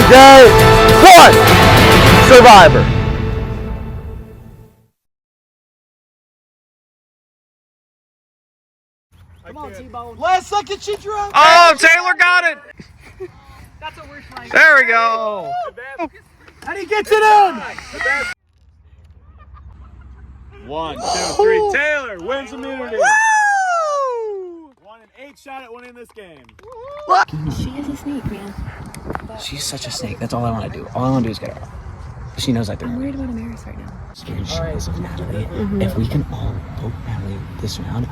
Day 1 Survivor. Come on, T-Bone. Last second, she drove. Oh, Taylor got it. That's what we're trying. There we go. And he gets it in. 1, 2, 3. Taylor wins immunity. Woo! Won an 8 shot at winning this game. She is a snake, man. She's such a snake. That's all I want to do. All I want to do is get her out. She knows I threw I'm her. worried about Amaris right now. Scared shitless of Natalie. If we can all vote Natalie this round,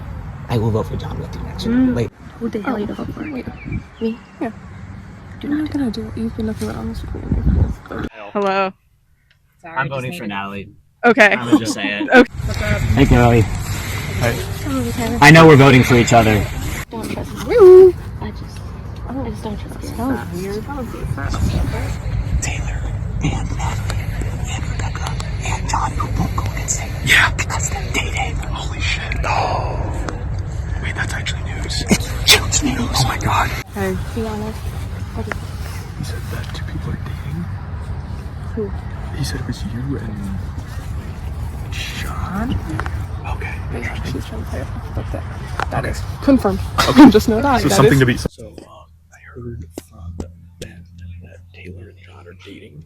I will vote for John with you next round. Wait. Who the hell are you to vote for? Wait. Me? Yeah. I'm not gonna do it. You've been nothing but honest with me. Hello. Sorry, I'm voting for Natalie. Okay. I'm gonna just say it. Okay. Hey, Kaoh. I know we're voting for each other. Don't trust me. I just don't trust you. That was weird. Taylor and Natalie and Rebecca and John who won't go against Taylor. Yeah. Because they're dating. Holy shit. Oh. Wait, that's actually news. It's huge news. Oh my god. Hey. Be honest. He said that 2 people are dating. Who? He said it was you and John. Okay. Yeah, she's trying to play it. That is confirmed. Just know that. So that something is... to be. So I heard from Ben that Taylor and John are dating.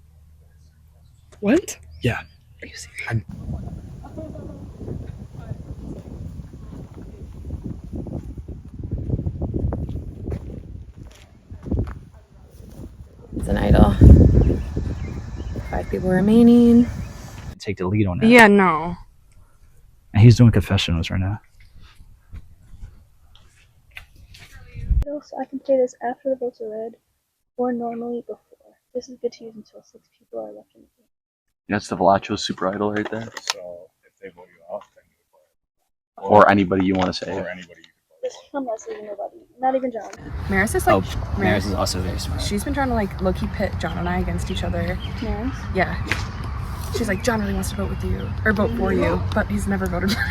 What? Yeah. Are you serious? It's an idol. 5 people remaining. Take the lead on that. Yeah, no. And he's doing confessionals right now. So I can play this after the votes are read, or normally before. This is good to use until 6 people are left in the game. That's the Valacho super idol right there. So if they vote you off, then you play. Or anybody you want to say. Or anybody you can play. This I'm not saving nobody, not even John. Maris is like. Maris is also very smart. She's been trying to like low-key pit John and I against each other. Maris? Yeah. She's like, John really wants to vote with you, or vote for you, but he's never voted for me.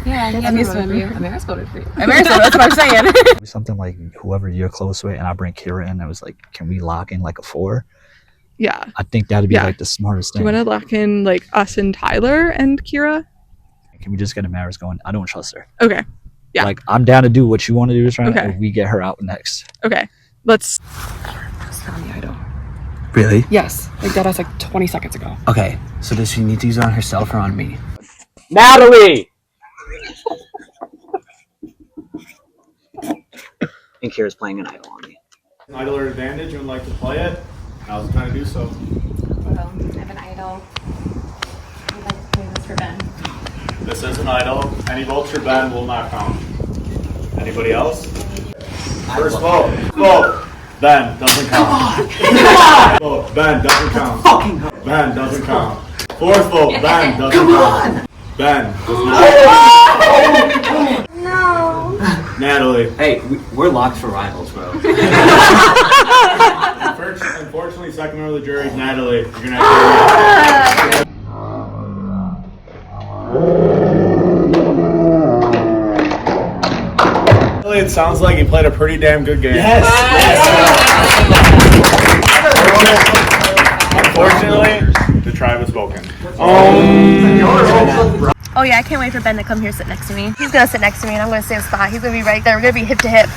Yeah, he hasn't voted for you. Amaris voted for you. Amaris voted, that's what I'm saying. Something like whoever you're close with, and I bring Kira in. I was like, can we lock in like a 4? Yeah. I think that'd be like the smartest Do thing. you want to lock in like us and Tyler and Kira? Can we just get Amaris going? I don't trust her. Okay. Yeah. Like, I'm down to do what you want to do this round, Okay. and we get her out next. Okay. Let's. Just found the idol. Really? Yes. Like that was like 20 seconds ago. Okay, so does she need to use it on herself or on me? Natalie! And Kira's playing an idol on me. Idol or advantage and would like to play it. Now's the time to do so. Well, I have an idol. I'd like to play this for Ben. This is an idol. Any votes for Ben will not count. Anybody else? First vote. Vote. Ben doesn't count. Vote. Ben doesn't count. Ben doesn't count. 4th vote. Ben doesn't count. Ben does not. No. Natalie. Hey, we're locked for rivals, bro. Unfortunately, second member of the jury is Natalie. You're gonna have to. It sounds like you played a pretty damn good game. Yes. Unfortunately, the tribe has spoken. Oh yeah, I can't wait for Ben to come here sit next to me. He's gonna sit next to me and I'm gonna save a spot. He's gonna be right there. We're gonna be hip to hip.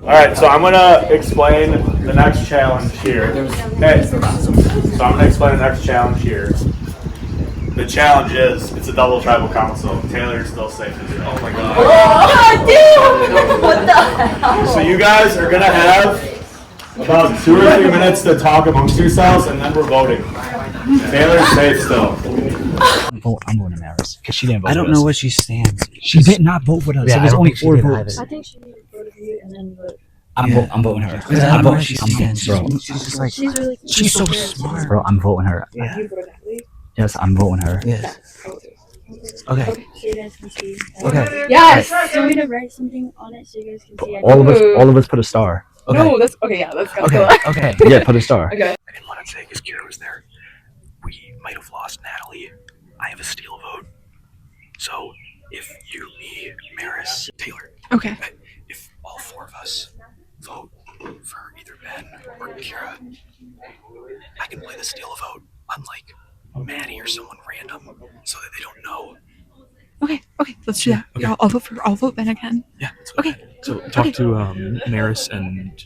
Alright, so I'm gonna explain the next challenge here. Okay, so I'm gonna explain the next challenge here. The challenge is, it's a double tribal council. Taylor's still safe. Oh my god. Oh, dude! What the hell? So you guys are gonna have About 2 or 3 minutes to talk amongst yourselves, and then we're voting. Taylor's safe still. I'm voting Maris because she didn't vote. I don't with us. know what she stands. She did not vote with us. Yeah, It was I don't only think she 4 did votes. I think she needed to vote for you and then vote. I'm voting her. I don't know where she stands, bro. She's just like, She's really. She's so smart, bro. I'm voting her. yeah. Yes, I'm voting her. Yes. Okay. So you guys can see. Okay. Yes. Do you want me to write something on it so you guys can see? All of us put a star. Okay. No, that's okay. Yeah, that's good. Okay. Okay. Yeah, put a star. Okay. I didn't want to say because Kira was there. We might have lost Natalie. I have a steal vote. So if you, me, Maris, Taylor. Okay. If all 4 of us vote for either Ben or Kira, I can play the steal vote unlike Maddie or someone random so that they don't know. Okay, let's do that. Okay. Yeah, I'll vote Ben again. Yeah. That's Okay. So talk to Maris and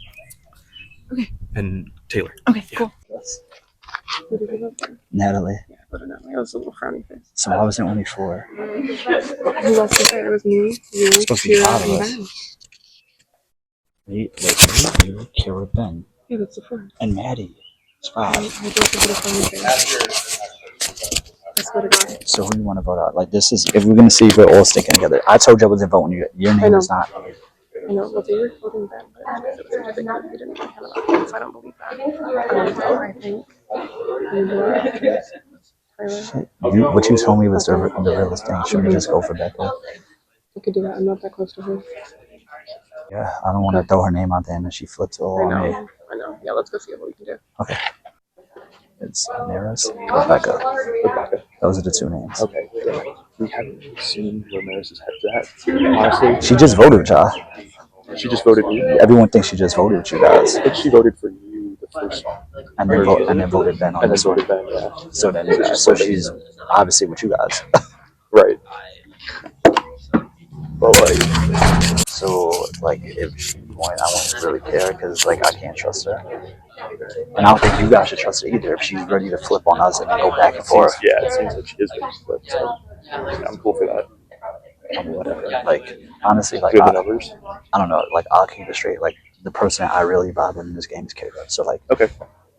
Taylor. Okay, Yeah. cool. Natalie. Yeah, but no, I was a little frowny face. So I wasn't only 4. Who else was there? It was me, you, It's supposed to be Kira, 5 of and us. Ben. Wait, you, Kira, Ben, Yeah, that's the 4. and Maddie. It's I 5. just a bit of frowny face. I swear to God. So who do you want to vote out? Like this is if we're gonna see if we're all sticking together. I told you I wasn't voting you. Your name know. is not. I know, well, they were voting Ben, but it was a big group. He didn't really have enough votes. I don't believe that. I think. Tyler, Shit. What you told me was the realest thing. Should we just go for Becca? I could do that. I'm not that close to her. Yeah, I don't want to throw her name out there and then she flips all on me. I know. Yeah, let's go see what we can do. Okay. It's Maris, Rebecca. Those are the 2 names. Okay. We haven't seen where Maris's head's at. Honestly, She just voted with y'all. she just voted you. Everyone thinks she just voted with you guys, I think she voted for you the first time. and then voted Ben on And then this one. voted Ben, yeah. So she's obviously with you guys. Right. But like, So like if she won, I wouldn't really care because like I can't trust her, and I don't think you guys should trust her either. If she's ready to flip on us and go back and forth, yeah, it seems like she is going to flip, so I'm cool for that. whatever. Like honestly, like Do the numbers. I don't know. Like I'll keep it straight. Like the person that I really vibe with in this game is Kaoh. So like, Okay.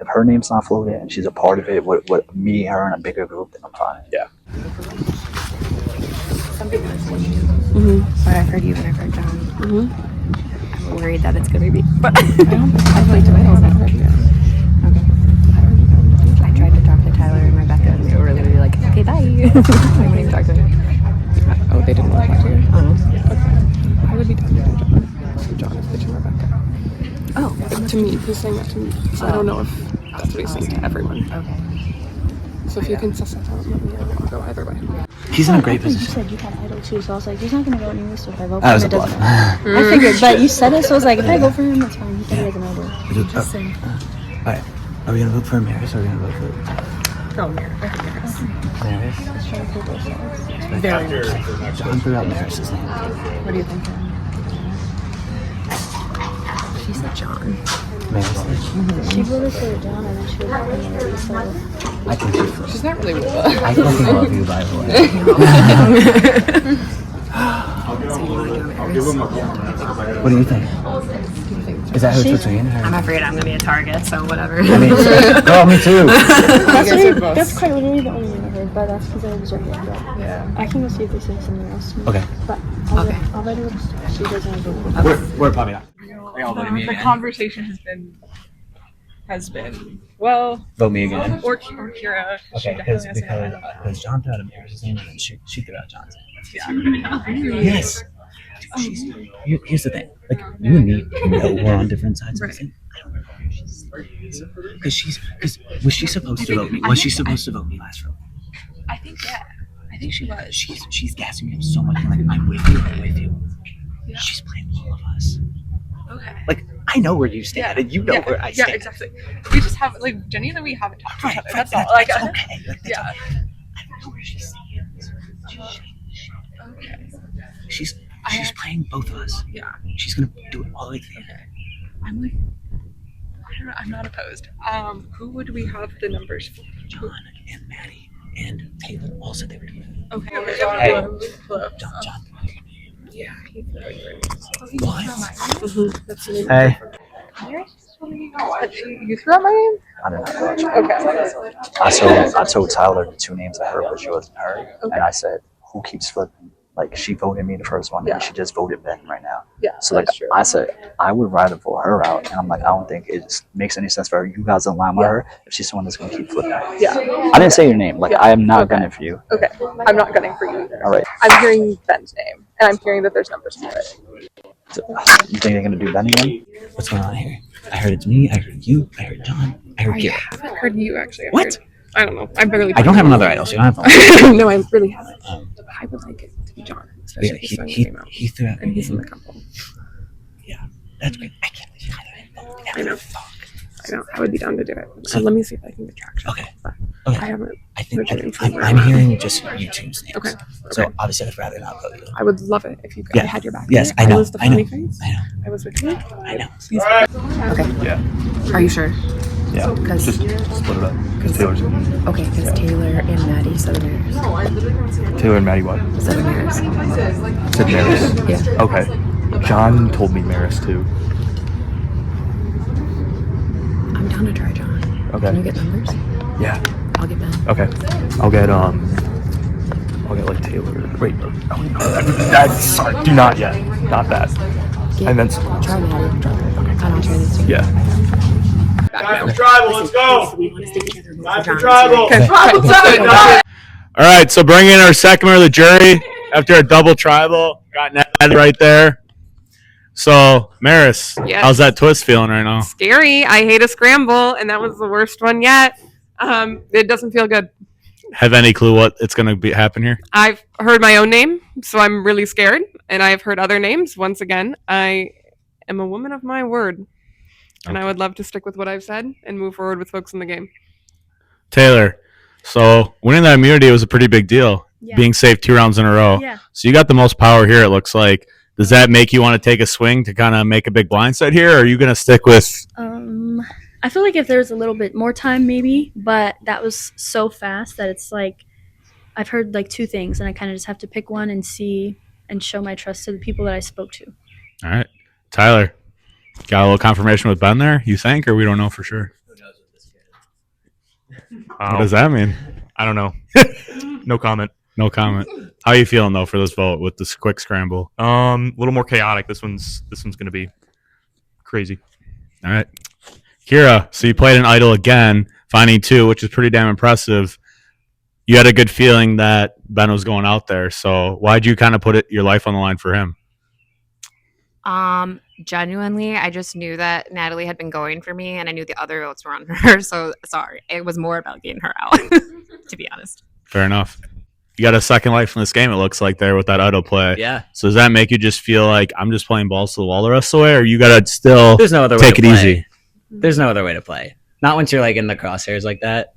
if her name's not floated and she's a part of it with me, her, in a bigger group, then I'm fine. Yeah. But I've heard you and I've heard John. I'm worried that it's gonna be, but I feel like tomatoes never heard you guys. I tried to talk to Tyler and Rebecca, and they were literally like, "Okay, bye." I wouldn't even talk to them. Oh, they didn't want to talk to you? Oh. I would be talking to John. John is pitching Rebecca. Oh. To me, he's saying that to me. So I don't know if that's what he's saying to everyone. Okay. So if you can suss that out, let me know. I'll go either way. He's in a great You position. said you had idol too, so I was like, he's not gonna vote anyway, so if I vote for That him, was a it doesn't bluff. matter. I figured, but you said it, so I was like, if I vote for him, it's fine. He said he has an idol. Just saying. Alright. Are we gonna vote for Maris or are we gonna vote for Oh, Mary. I think Maris. Maris? Let's try to pull both sides. Very much. John threw out Maris's name. What do you think? She said John. Maris. She voted for John and then she was voting for Lisa. I think she's. She's not really with us. I fucking love you, by the way. I'll give him a call. What do you think? Is that who it's between? I'm afraid I'm gonna be a target, so whatever. I mean, oh, me too. That's quite literally the only one I heard, but that's because I observed it. But Yeah. I can go see if they say something else to me. Okay. But I'll let her she doesn't have to. We're probably not. The conversation has been well, Vote me again. or Kira. She Okay, definitely has a hand on it. because John threw out Maris's name and then she threw out John's name. Yeah. Yes. Here's the thing. Like you and me know we're on different sides of the thing. I don't know who she's because was she supposed to vote me? Was she supposed to vote me last round? I think she was. She's gassing me up so much. Like I'm with you. Yeah. She's playing all of us. Okay. Like I know where you stand, and you know where I stand. Yeah, exactly. We just have Jenny and we haven't talked to each other. That's all. That's Like, okay. Like, that's yeah. okay. I don't know where she stands. Okay. She's playing both of us. Yeah. She's gonna do it all the way through. Okay. I'm like, I don't know. I'm not opposed. Who would we have the numbers for? John and Maddie and Taylor all said they were doing it. Okay. Hey. Hello. John. Yeah, he's very great. What? That's the name. Hey. You threw out my name? I did not know that. Okay. I told Tyler the 2 names I heard, but she wasn't her. Okay. And I said, who keeps flipping? Like, she voted me the first one, and she just voted Ben right now. Yeah, so, like, true. I said, I would rather vote her out. And I'm like, I don't think it makes any sense for you guys to line with her if she's someone that's going to keep flipping. Yeah. I didn't say your name. Like, I am not gunning for you. Okay. I'm not gunning for you either. All right. I'm hearing Ben's name, and I'm hearing that there's numbers to it. So, you think they're going to do Ben again? What's going on here? I heard it's me. I heard you. I heard John. I heard Kira. I haven't heard you, actually. What? I don't know. I barely. I don't have another idol, so you don't have to. No, I really haven't. I would like it to be John, especially if he's he threw out and he's in the couple. Yeah, that's great. I can't believe I know. I know. I would be down to do it. So let me see if I can get traction. Okay. I haven't. I think I'm hearing just YouTube's names. Okay. So obviously, I'd rather not vote you. I would love it if you Yeah. had your back. Yes, there. I know. I was the I know. funny face. I know. I was with you. I know. Okay. Yeah. Are you sure? Yeah. Because Split it up. Because Taylor's in. okay, because Taylor and Maddie Southerners. Taylor and Maddie what? Southerners. Said Maris. Yeah. Okay. John told me Maris too. I'm down to try John. Okay. Can you get numbers? Yeah. I'll get Ben. Okay. I'll get like Taylor. Wait. Oh, no. That's sorry. Do not yet. Not that. I meant someone else. Try Maddie. Okay. And I'll try this too. Yeah. Time for tribal, let's go! Time for tribal. tribal! Tribal time. All right, so bring in our second member of the jury after a double tribal. Got Ned right there. So, Maris, Yes. how's that twist feeling right now? Scary. I hate a scramble, and that was the worst one yet. It doesn't feel good. Have any clue what it's going to happen here? I've heard my own name, so I'm really scared, and I've heard other names. Once again, I am a woman of my word, and I would love to stick with what I've said and move forward with folks in the game. Taylor, so winning that immunity was a pretty big deal. Yeah. Being safe 2 rounds in a row. Yeah. So you got the most power here, it looks like. Does that make you want to take a swing to kind of make a big blindside here, or are you going to stick with... I feel like if there's a little bit more time, maybe, but that was so fast that it's like I've heard like 2 things, and I kind of just have to pick one and see and show my trust to the people that I spoke to. All right. Tyler, got a little confirmation with Ben there, you think, or we don't know for sure? What does that mean? I don't know. No comment. No comment. How are you feeling, though, for this vote with this quick scramble? A little more chaotic. This one's going to be crazy. All right. Kira, so you played an idol again, finding 2, which is pretty damn impressive. You had a good feeling that Ben was going out there, so why'd you kind of put your life on the line for him? Genuinely, I just knew that Natalie had been going for me, and I knew the other votes were on her, so sorry. It was more about getting her out, to be honest. Fair enough. You got a second life in this game, it looks like, there with that idol play. Yeah. So does that make you just feel like I'm just playing balls to the wall the rest of the way, or you got to still There's no other way take to it play. easy? There's no other way to play. Not once you're like in the crosshairs like that.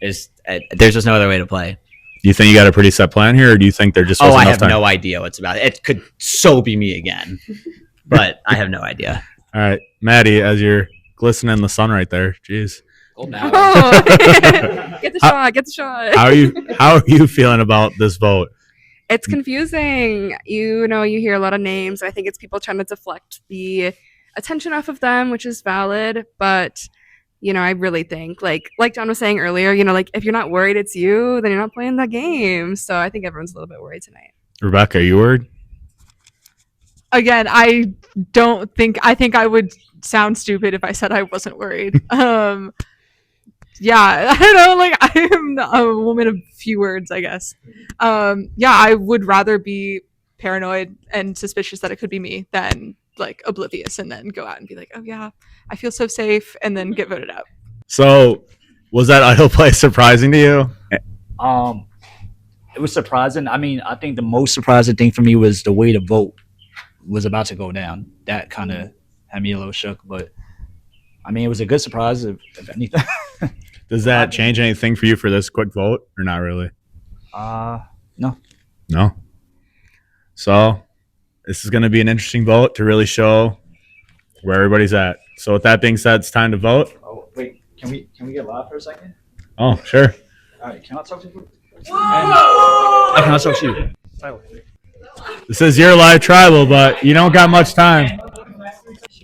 There's just no other way to play. Do you think you got a pretty set plan here, or do you think there just wasn't I enough have time? no idea what's about it. It could so be me again, but I have no idea. All right, Maddie, as you're glistening in the sun right there, jeez. Oh. Get the shot. Get the shot. How are you feeling about this vote? It's confusing. You know, you hear a lot of names. I think it's people trying to deflect the attention off of them, which is valid. But, you know, I really think, like John was saying earlier, you know, like if you're not worried it's you, then you're not playing the game. So I think everyone's a little bit worried tonight. Rebecca, are you worried? Again, I think I would sound stupid if I said I wasn't worried. Yeah, I don't know, like I'm a woman of few words, I guess. Yeah, I would rather be paranoid and suspicious that it could be me than like oblivious and then go out and be like, oh yeah, I feel so safe, and then get voted out. So was that idol play surprising to you? It was surprising. I mean, I think the most surprising thing for me was the way the vote was about to go down. That kind of had me a little shook, but I mean, it was a good surprise, if anything. Does that change anything for you for this quick vote, or not really? No. No? So this is going to be an interesting vote to really show where everybody's at. So with that being said, it's time to vote. Oh, wait. Can we get live for a second? Oh, sure. All right. Can I talk to you? Can I talk to you? This is your live tribal, but you don't got much time.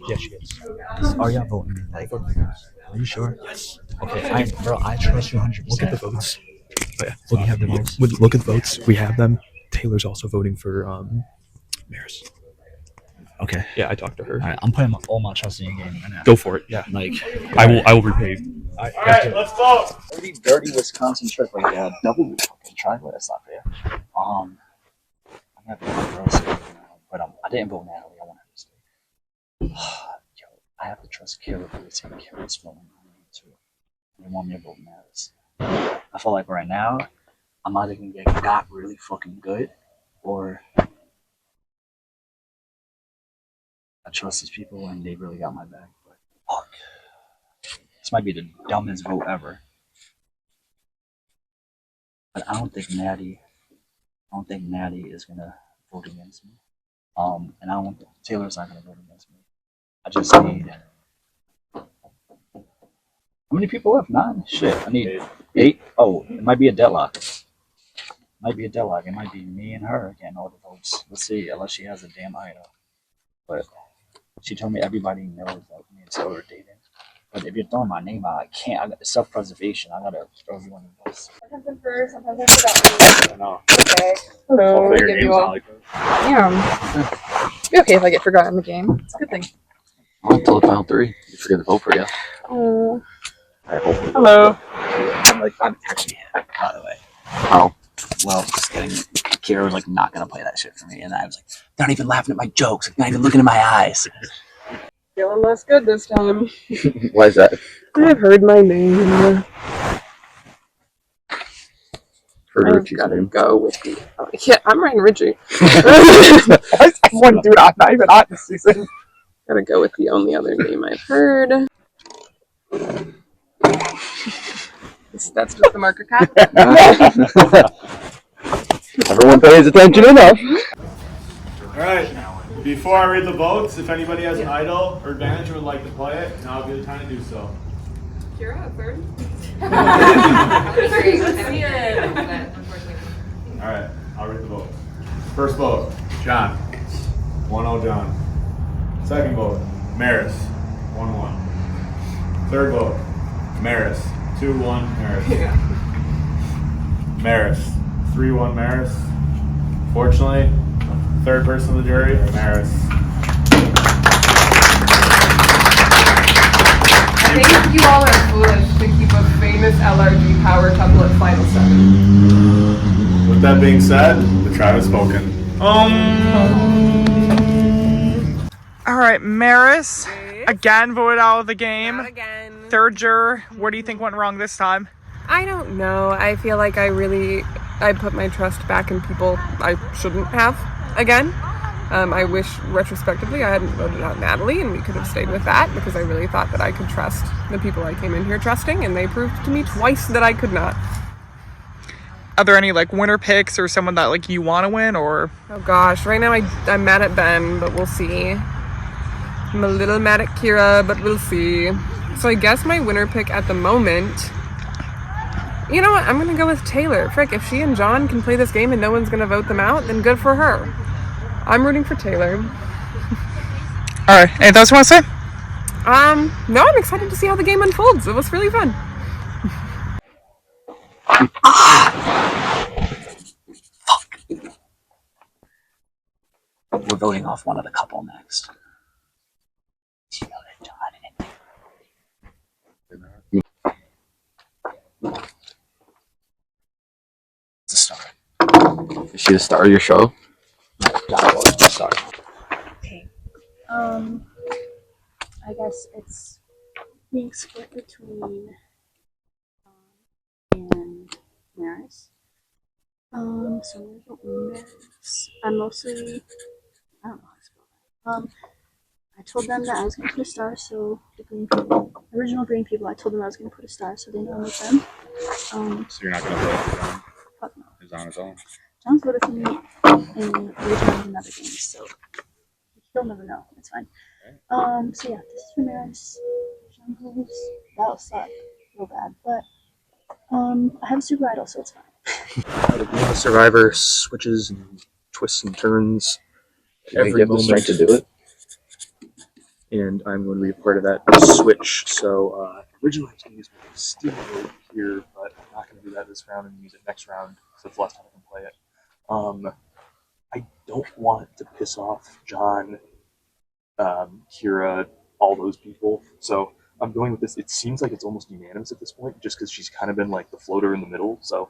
Yes, she is. Are y'all voting? Like, are you sure? Yes. Okay, bro, I trust you 100%. Look at the votes. Oh, yeah. Look, you have the votes. Look at the votes. We have them. Taylor's also voting for Maris. Okay. Yeah, I talked to her. All right, I'm putting all my trust in your game right now. Go for it. Yeah. Like, I will repay. All right, let's vote. Dirty Wisconsin trick like that. Double fucking chocolate. That's not fair. I'm gonna be my girl singing now, but I didn't vote Natalie. I want her to stay. Yo, I have to trust Kara for this. Kara's spelling my name too. They want me to vote Maris. I feel like right now, I'm either gonna get got really fucking good, or I trust these people and they really got my back. But fuck, this might be the dumbest vote ever. But I don't think Natty is gonna vote against me. And I don't think Taylor's not gonna vote against me. I just need. How many people left? 9? Shit, I need 8. Oh, it might be a deadlock. It might be me and her getting all the votes. Let's see, unless she has a damn idol. But she told me everybody knows that me and Taylor are dating. But if you're throwing my name out, I can't. I got self-preservation. I gotta throw everyone in this. Sometimes I'm first, sometimes I forgot. I know. Okay. Hello. Hopefully your Give name's you not all. like that. Yeah. Be okay if I get forgotten in the game. It's a good thing. Until the final 3. You forget to vote for you. Oh. I hope. Hello. I'm actually hit, by the way. Oh. Well, just kidding. Kira was like not gonna play that shit for me, and I was like, not even laughing at my jokes, like, not even looking in my eyes. Feeling less good this time. Why is that? I've heard my name. I've gotta go with the. Oh, yeah, I'm Ryan Ritchie. One dude, I'm not even on this season. Gotta go with the only other name I've heard. That's just the marker cap. Everyone pays attention enough. All right. Before I read the votes, if anybody has an idol or advantage and would like to play it, now would be the time to do so. Kira, third. All right, I'll read the votes. First vote, John. 1-0 John. Second vote, Maris. 1-1. Third vote, Maris. 2-1 Maris. Maris. 3-1 Maris. Fortunately, third person of the jury, Maris. I think you all are foolish to keep a famous LRG power couple at Final 7. With that being said, the tribe has spoken. All right, Maris again voted out of the game. Not again. Third juror. What do you think went wrong this time? I don't know. I feel like I put my trust back in people I shouldn't have again. I wish retrospectively I hadn't voted out Natalie and we could have stayed with that because I really thought that I could trust the people I came in here trusting, and they proved to me twice that I could not. Are there any like winner picks or someone that like you want to win or? Oh gosh, right now I'm mad at Ben, but we'll see. I'm a little mad at Kira, but we'll see. So I guess my winner pick at the moment, you know what, I'm gonna go with Taylor. Frick, if she and John can play this game and no one's gonna vote them out, then good for her. I'm rooting for Taylor. All right, anything else you want to say? No, I'm excited to see how the game unfolds. It was really fun. We're voting off one of the couple next. It's a star. Is she the star of your show? Okay. I guess it's being split between and Maris. So Maris. I'm mostly. I don't know how to spell that. I told them that I was gonna put a star, so the green people, original green people, I told them I was gonna put a star, so they know with them. So you're not gonna vote for John? Fuck no. He's on his own. John's voted for me in original and another game, so he'll never know. It's fine. So yeah, this is for Maris. John goes. That'll suck real bad, but I have a super idol, so it's fine. The Survivor switches and twists and turns every moment. To do it. and I'm going to be a part of that switch. So originally I was going to use my steel vote here, but I'm not going to do that this round and use it next round because it's the last time I can play it. I don't want to piss off John, Kira, all those people. So I'm going with this. It seems like it's almost unanimous at this point, just because she's kind of been like the floater in the middle. So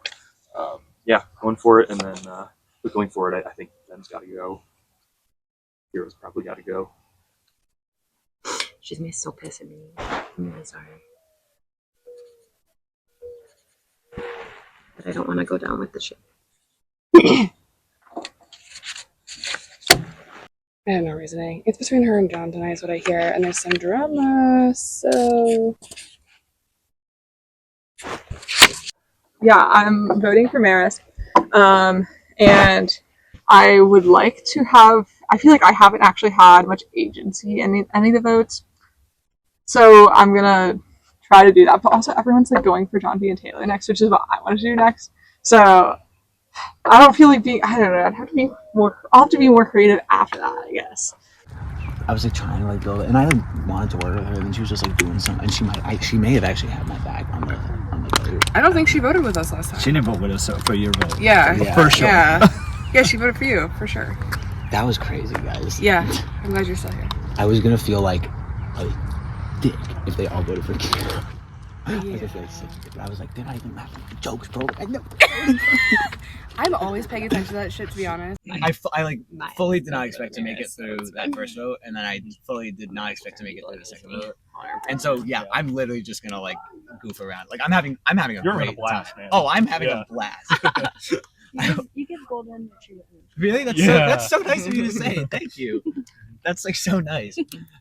yeah, going for it. And then but going for it, I think Ben's got to go. Kira's probably got to go. She's gonna be so pissed at me. I'm really sorry. But I don't want to go down with the ship. I have no reasoning. It's between her and John tonight is what I hear, and there's some drama, so... Yeah, I'm voting for Maris. And I would like to have... I feel like I haven't actually had much agency in any of the votes. So I'm going to try to do that. But also everyone's like going for John B. and Taylor next, which is what I want to do next. So I don't feel like being... I don't know. I'll have to be more creative after that, I guess. I was like trying to like build it, and I like wanted to work with her, and then she was just like doing something, and she may have actually had my back on the vote. I don't think she voted with us last time. She didn't vote with us for your vote. Yeah. For sure. Yeah. Yeah, she voted for you, for sure. That was crazy, guys. Yeah. I'm glad you're still here. I was gonna feel like a dick if they all voted for Kira. I was like, they're not even laughing at the jokes, bro. I know. I'm always paying attention to that shit, to be honest. I like fully did not expect to make it through that first vote, and then I fully did not expect to make it through the second vote. And so yeah, I'm literally just gonna like goof around. Like I'm having a You're great having a blast, time. man. Oh, I'm having a blast. You get golden retriever. Really? That's so nice of you to say. Thank you. That's like so nice,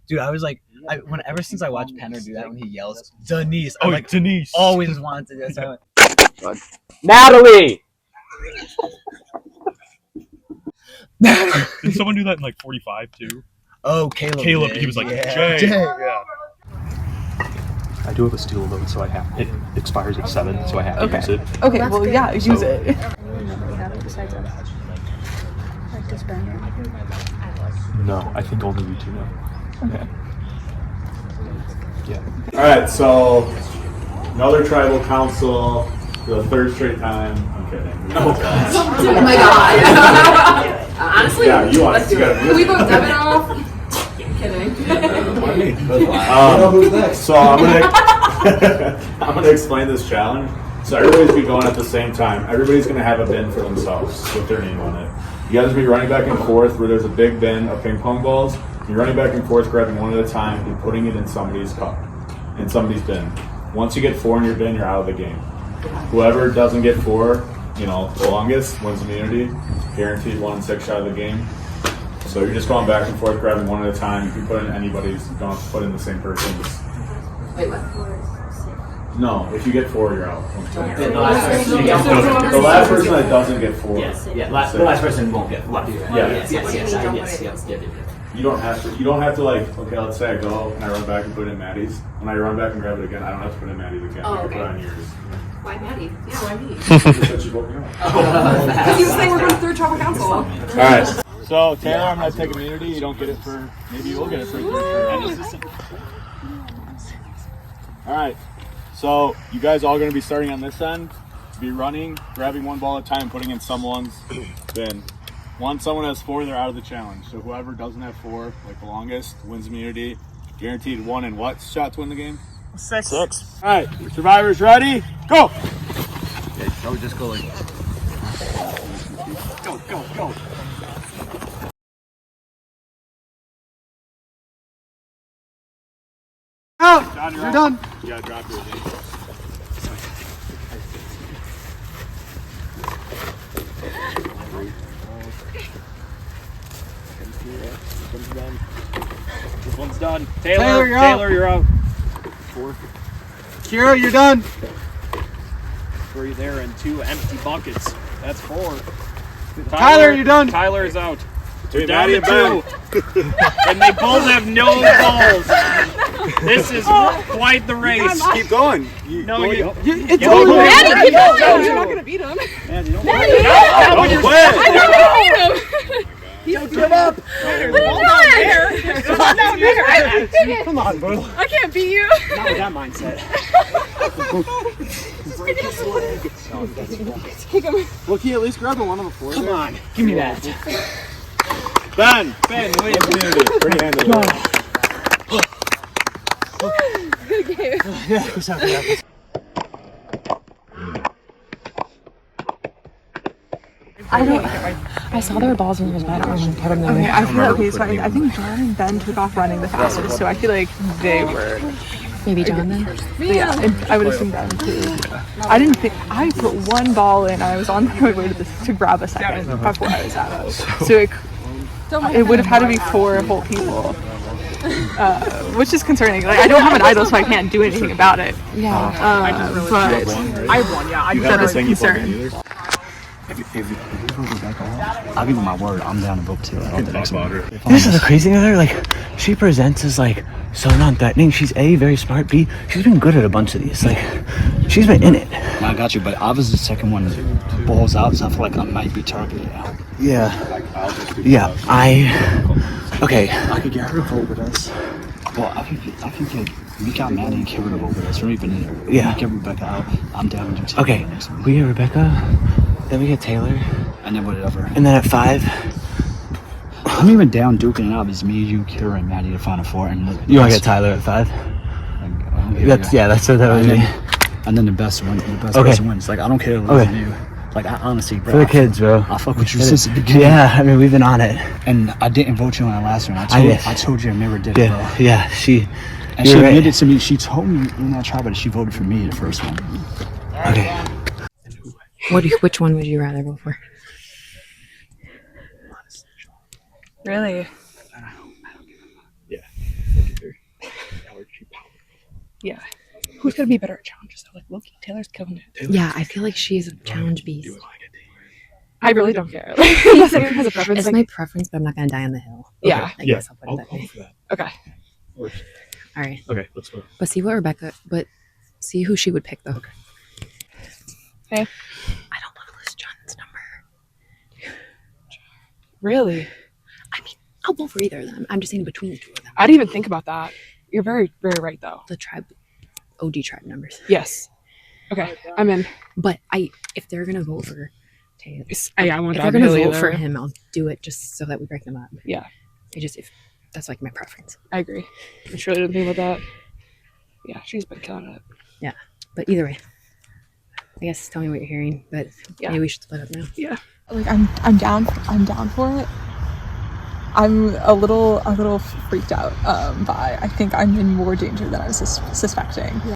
dude. I was like, ever since I watched Penner do that when he yells Denise, I like Denise always wanted to do that. So I went, Natalie! Did someone do that in like 45 too? Oh, Caleb. Caleb, he was like, Jay. Yeah. I do have a steel vote, so it expires at 7, so I have to use it. Okay, well, good. Yeah, use it. Besides us. Like this banner. No, I think only you two know. Okay. Yeah. All right, so another tribal council for the third straight time. I'm kidding. Oh my god. Honestly, yeah, you want let's do it. Can we vote Devin off? I'm kidding. So I'm gonna explain this challenge. So everybody's be going at the same time. Everybody's gonna have a bin for themselves with their name on it. You guys will be running back and forth where there's a big bin of ping pong balls. You're running back and forth, grabbing one at a time, and putting it in somebody's cup, in somebody's bin. Once you get 4 in your bin, you're out of the game. Whoever doesn't get 4, the longest, wins immunity. Guaranteed 1 in 6 out of the game. So you're just going back and forth, grabbing one at a time. If you put in anybody's, you don't have to put in the same person's. Wait, what? No, if you get 4, you're out. The last person that doesn't get 4. Yes, yeah. The last person won't get 1. Yes. You don't have to like, okay, let's say I go and I run back and put it in Maddie's. When I run back and grab it again, I don't have to put it in Maddie's again. I can put it on yours. Why Maddie? Yeah, why me? Because you vote me out. Because you say we're going to third tribal council. Alright. So Taylor, I'm gonna take immunity. You don't get it for maybe you will get it for Alright. So you guys all gonna be starting on this end. Be running, grabbing one ball at a time, putting in someone's bin. Once someone has 4, they're out of the challenge. So whoever doesn't have 4, like the longest, wins immunity. Guaranteed 1 in what shot to win the game? 6. Alright, survivors ready? Go! Okay, so just go like Go. Out! John, You're done. You gotta drop your name. This one's done. Taylor, you're out. 4. Kira, you're done. 3 there and 2 empty buckets. That's 4. Tyler, you're done. Tyler is out. Between Down Maddie to and 2. And they both have no balls. This is quite the race. Keep going. It's only Maddie, keep going. You're not going to beat him. Maddie, don't Maddie, no, don't you're beat him. He's Open it up. Come on, bro. I can't beat you. Not with that mindset. Well, can you at least grab the one on the floor? Come on, give me that. Ben, wait. Pretty handle. Good game. I saw their balls in his bed. I don't know. Okay, I feel okay. So I think John and Ben took off running the fastest. So I feel like they were. Maybe John then. Yeah, I would assume Ben too. I didn't think I put one ball in. I was on my way to grab a second before I was out. So it would have had to be 4 whole people, which is concerning. Like I don't have an idol, so I can't do anything about it. Yeah. But I won. Yeah, that is a concern. If you vote Rebecca, I'll give you my word. I'm down to vote too. This is the crazy thing with her. Like, she presents as like so non-threatening. She's A, very smart. B, she's been good at a bunch of these. Like, she's been in it. I got you, but obviously the second one balls out, so I feel like I might be targeted now. Yeah. Okay. I could get her to vote with us. Well, I could get Mika, Maddie, and Kira to vote with us. Or even Yeah. get Rebecca out. I'm down to do Taylor. Okay. We get Rebecca, then we get Taylor, and then whatever. and then at 5, I'm even down duking it out. It's me, you, Kira, and Maddie to final 4. And you want to get Tyler at 5? That's what that would be. And then the best one, Okay. person wins. Like, I don't care losing you. Like, I honestly, bro. For the kids, bro. I fuck with you since the beginning. Yeah, I mean, we've been on it. And I didn't vote you on the last one. I told you I never did it, bro. Yeah, she admitted to me. She told me when I tried, but she voted for me the first one. Okay. Which one would you rather vote for? Really? Yeah. Who's gonna be better at challenges though? Like Loki, Taylor's killing it. Yeah, I feel like she's a challenge beast. I really don't care. Unless anyone has a preference. It's my preference, but I'm not gonna die on the hill. Yeah. I guess I'll put it that way. Okay. All right. Okay, let's go. But see see who she would pick though. Okay. I don't want to list John's number. Really? I mean, I'll vote for either of them. I'm just saying between the two of them. I didn't even think about that. You're very, very right though. The OG tribe numbers. Yes. Okay, I'm in. But if they're gonna vote for Taylor, I want if that they're gonna really vote for either. him, I'll do it just so that we break them up. Yeah. If that's like my preference. I agree. I truly didn't think about that. Yeah, she's been killing it. Yeah. But either way. I guess tell me what you're hearing, but maybe we should split up now. Yeah. Like I'm down for it. I'm a little freaked out by. I think I'm in more danger than I was suspecting. Yeah.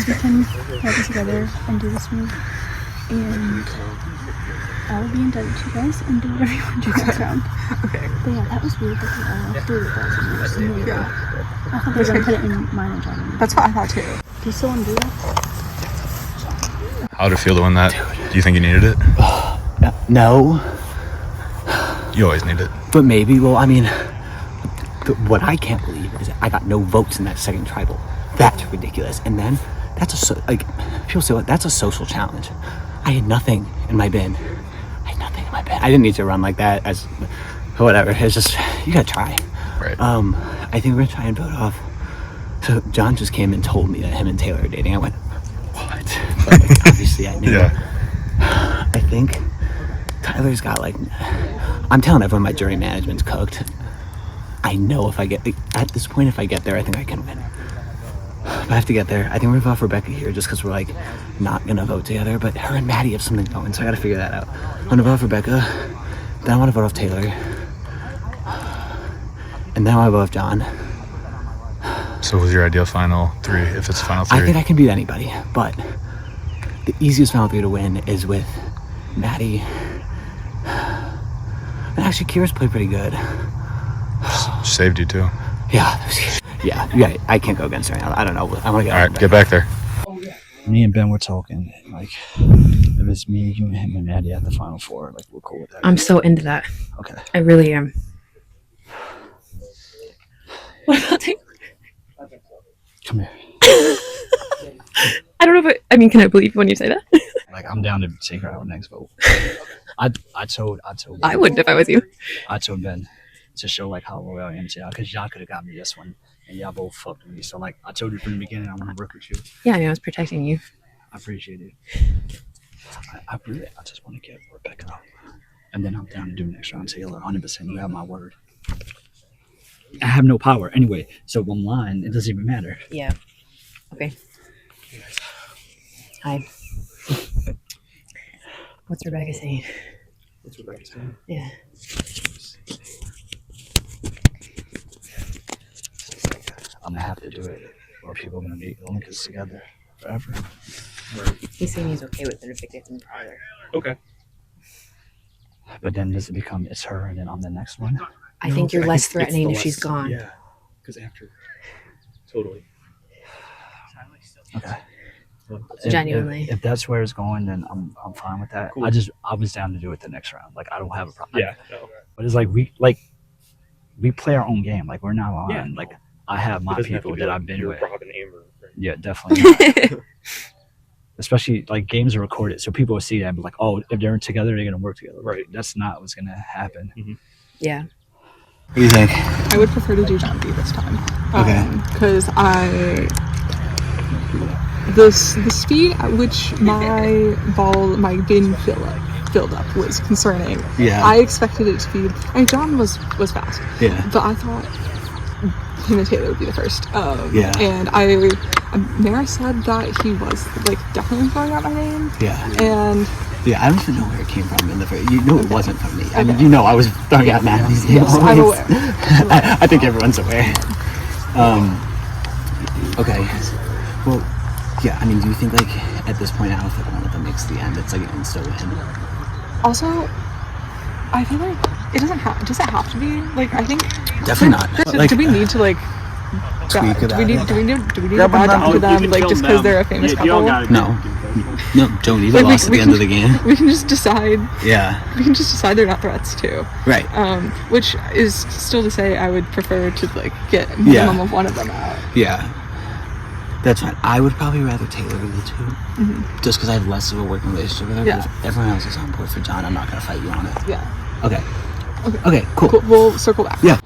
We can work together and do this move, and I will be in touch with you guys and do whatever you want to do next round. Okay. But yeah, that was weird that they all threw the balls in there. I thought they were gonna put it in mine and John. That's what I thought too. Do you still want to do that? How'd it feel to win that? Do you think you needed it? No. You always need it. But maybe. Well, I mean, what I can't believe is that I got no votes in that second tribal. That's ridiculous. And then people say that's a social challenge. I had nothing in my bin. I didn't need to run like that. As whatever. It's just you gotta try. Right. I think we're gonna try and vote off. So John just came and told me that him and Taylor are dating. I went, what? But obviously I knew. Yeah. I think Tyler's got I'm telling everyone my jury management's cooked. I know if I get at this point, if I get there, I think I can win. But I have to get there. I think we're gonna vote for Rebecca here just because we're not gonna vote together. But her and Maddie have something going, so I gotta figure that out. I'm gonna vote for Rebecca. Then I want to vote off Taylor. And then I want to vote off John. So what's your ideal final 3 if it's final 3? I think I can beat anybody, but the easiest final 3 to win is with Maddie. And actually, Kira's played pretty good. Saved you too. Yeah. I can't go against her now. I don't know. I want to get. All right, get back there. Me and Ben were talking. Like, if it's me, you, him, and Maddie at the final 4, like, we're cool with that. I'm so into that. Okay. I really am. What about Taylor? Come here. I don't know if can I believe when you say that? Like I'm down to take her out next vote. I told I wouldn't if I was you. I told Ben to show like how loyal I am to y'all, because y'all could have got me this one and y'all both fucked with me. So like I told you from the beginning I want to work with you. Yeah, I mean, I was protecting you. I appreciate it. I just want to get Rebecca out. And then I'm down to do next round Taylor. 100%. You have my word. I have no power anyway, so if I'm lying, it doesn't even matter. Yeah. Okay. Hi. What's Rebecca saying? What's Rebecca saying? Yeah. I'm gonna have to do it, or people are gonna be link us together forever. He's saying he's okay with it if it gets him farther. Okay. But then does it become it's her and then I'm the next one? I think you're less threatening if It's she's less- gone. Yeah, because after, totally. Okay. Genuinely. If that's where it's going, then I'm fine with that. Cool. I was down to do it the next round. Like I don't have a problem. Yeah. No. But it's like we play our own game. Like we're not on. Yeah. Like I have my It doesn't have people to be that like I've been you're with. Rob and Amber. Right? Yeah, definitely. Especially like games are recorded, so people will see that and be like, "Oh, if they're together, they're gonna work together." Right. That's not what's gonna happen. Mm-hmm. Yeah. What do you think? I would prefer to do John B this time. Okay. Because the speed at which my bin filled up was concerning. Yeah. I expected it to be. I mean, John was fast. Yeah. But I thought him and Taylor would be the first. Yeah. And Mara said that he was like definitely throwing out my name. Yeah. And Yeah, I don't even know where it came from in the first. You know, it wasn't from me. I mean, you know, I was throwing out Natalie's name. Yes, I'm aware. I think everyone's aware. Okay. Well, yeah. I mean, do you think like at this point, I don't think one of them makes the end. It's like an insta win. also, I feel like it doesn't have. Does it have to be like? I think Definitely not. Like, do we need to like? tweak Do we about need it? to bow down to them like just because they're a famous couple? No, don't need Like, a loss at the end of the game. We can just decide. Yeah. We can just decide they're not threats too. Right. Which is still to say I would prefer to like get a minimum of one of them out. Yeah. That's fine. I would probably rather Taylor with the two, just because I have less of a working relationship with her. Yeah. But if everyone else is on board for John, I'm not gonna fight you on it. Yeah. Okay. Okay. Cool. We'll circle back. Yeah.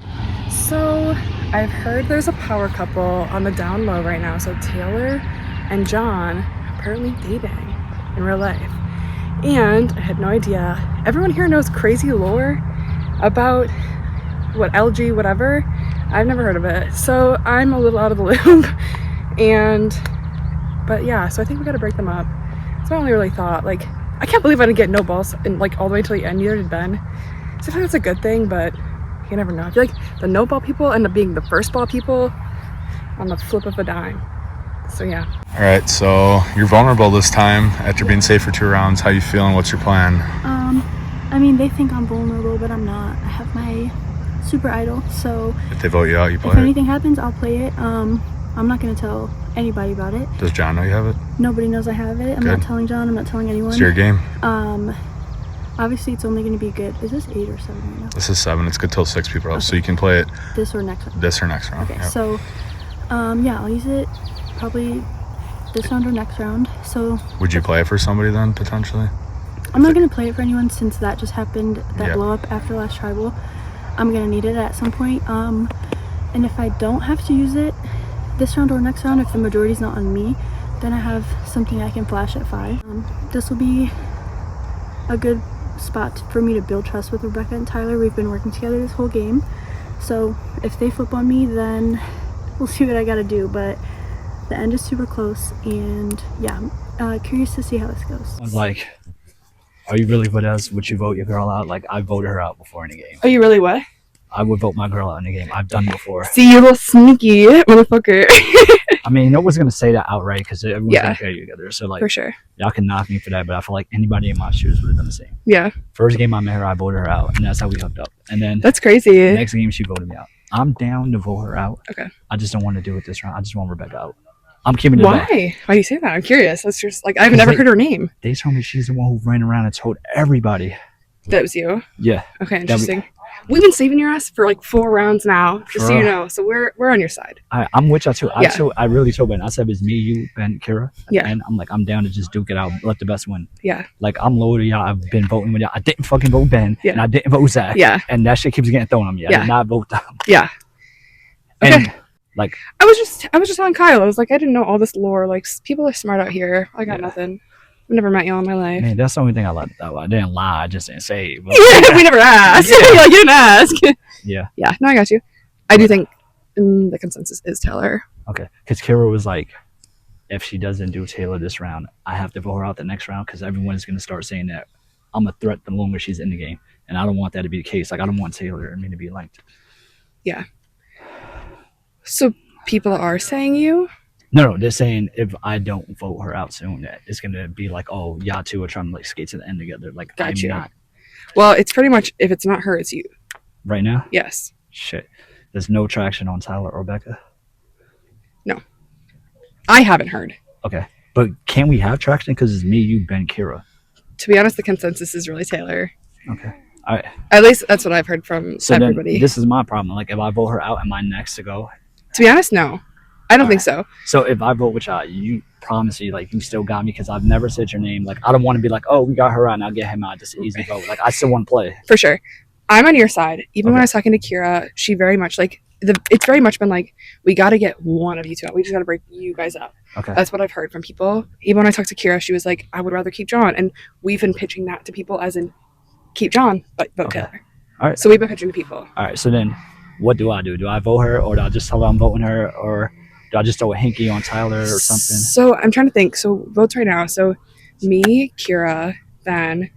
So I've heard there's a power couple on the down low right now. So Taylor and John apparently dating in real life. And I had no idea. Everyone here knows crazy lore about what LG whatever. I've never heard of it. So I'm a little out of the loop. But yeah, so I think we gotta break them up. That's my only really thought. Like, I can't believe I didn't get no balls and like all the way till the end. Neither did Ben. So I think that's a good thing, but you never know. I feel like the no ball people end up being the first ball people on the flip of a dime. So yeah. All right, so you're vulnerable this time after being safe for 2 rounds. How you feeling? What's your plan? I mean, they think I'm vulnerable, but I'm not. I have my super idol, so If they vote you out, you play if it. anything happens, I'll play it. I'm not gonna tell anybody about it. Does John know you have it? Nobody knows I have it. I'm not Good. telling John. I'm not telling anyone. It's your game. Obviously, it's only gonna be good. Is this 8 or 7 right now? This is 7. It's good till 6 people are up, so you can play it This or next round? this or next round. Okay, Yep. so, yeah, I'll use it probably this round or next round. So Would you play it for somebody then, potentially? I'm not gonna play it for anyone since that just happened. That Yeah. blow up after last tribal. I'm gonna need it at some point. And if I don't have to use it this round or next round, if the majority's not on me, then I have something I can flash at 5. This will be a good spot for me to build trust with Rebecca and Tyler. We've been working together this whole game, so if they flip on me, then we'll see what I gotta do. But the end is super close, and yeah, I'm curious to see how this goes. I was like, are you really with us? Would you vote your girl out? Like, I voted her out before in a game. Are you really what? I would vote my girl out in a game. I've done it before. See, you little sneaky motherfucker. I mean, no one's gonna say that outright because everyone's Yeah. gonna carry you together. So like, For sure. y'all can knock me for that, but I feel like anybody in my shoes would have done the same. Yeah. First game I met her, I voted her out, and that's how we hooked up. And then That's crazy. Next game, she voted me out. I'm down to vote her out. Okay. I just don't want to do it this round. I just want Rebecca out. I'm keeping it. Why? Back. Why do you say that? I'm curious. That's just like I've never heard her name. They told me she's the one who ran around and told everybody. That was you. Yeah. Okay, that we- interesting. We've been saving your ass for like 4 rounds now, just so you know. So we're on your side. I'm with y'all too. Yeah. I really told Ben. I said it's me, you, Ben, Kira. Yeah. And I'm down to just duke it out, let the best win. Yeah. Like I'm loyal to y'all. I've been voting with y'all. I didn't fucking vote Ben, Yeah. and I didn't vote Zach. Yeah. And that shit keeps getting thrown on me. I Yeah. did not vote them. Yeah. And Okay. like I was just telling Kyle, I was like, I didn't know all this lore. Like, people are smart out here. I got nothing. I've never met y'all in my life. man, that's the only thing I like. I didn't lie. I just didn't say. But, We never asked. Yeah. Like, you didn't ask. Yeah. Yeah. No, I got you. I do think the consensus is Taylor. Okay. Because Kira was like, if she doesn't do Taylor this round, I have to vote her out the next round because everyone is going to start saying that I'm a threat the longer she's in the game, and I don't want that to be the case. Like I don't want Taylor and me to be linked. Yeah. So people are saying you? No, they're saying if I don't vote her out soon, that it's gonna be like, oh, y'all two are trying to like skate to the end together. Like Got I'm you. not Well, it's pretty much, if it's not her, it's you. right now. Yes. Shit, there's no traction on Tyler or Becca. No. I haven't heard. Okay, but can we have traction because it's me, you, Ben, Kira? To be honest, the consensus is really Taylor. Okay, all right. At least that's what I've heard from So everybody. then this is my problem. Like if I vote her out, am I next to go? To be honest, no. I don't think so. So if I vote with y'all, you promise me like you still got me because I've never said your name. Like I don't want to be like, oh, we got her out, now get him out. Just an easy vote. Like I still want to play. For sure. I'm on your side. Even when I was talking to Kira, she very much like it's very much been like, we got to get one of you two out. We just got to break you guys up. Okay. That's what I've heard from people. Even when I talked to Kira, she was like, I would rather keep John. And we've been pitching that to people as in keep John, but vote Taylor. All right. So we've been pitching to people. All right. So then what do I do? Do I vote her or do I just tell her I'm voting her or do I just throw a hinky on Tyler or something? So I'm trying to think. So votes right now. So me, Kira, Ben,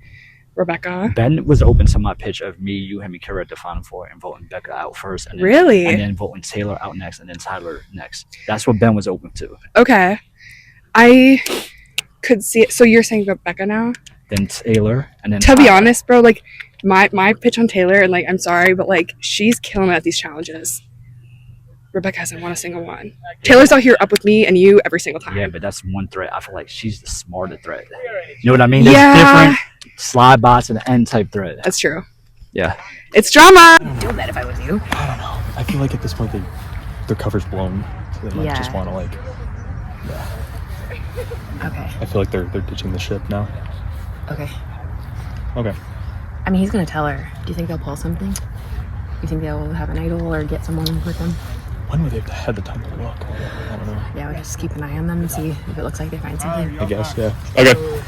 Rebecca. Ben was open to my pitch of me, you, him, and Kira at the Final Four and voting Becca out first. And then, Really? And then voting Taylor out next and then Tyler next. That's what Ben was open to. Okay. I could see it. So you're saying Rebecca now? Then Taylor and then To be Tyler. honest, bro, like my pitch on Taylor, and like I'm sorry, but like she's killing it at these challenges. Rebecca hasn't won a single one. Taylor's out here up with me and you every single time. Yeah, but that's one threat. I feel like she's the smarter threat. You know what I mean? There's Yeah. different slide bots and end type threat. That's true. Yeah. It's drama. I'd do that if I was you. I don't know. I feel like at this point their cover's blown. So they might Yeah. just want to like. Okay. I feel like they're ditching the ship now. Okay. Okay. I mean, he's gonna tell her. Do you think they'll pull something? You think they'll have an idol or get someone with them? When would they have had the time to look? I don't know. Yeah, we'll just keep an eye on them and see if it looks like they find something. I guess, yeah. Okay.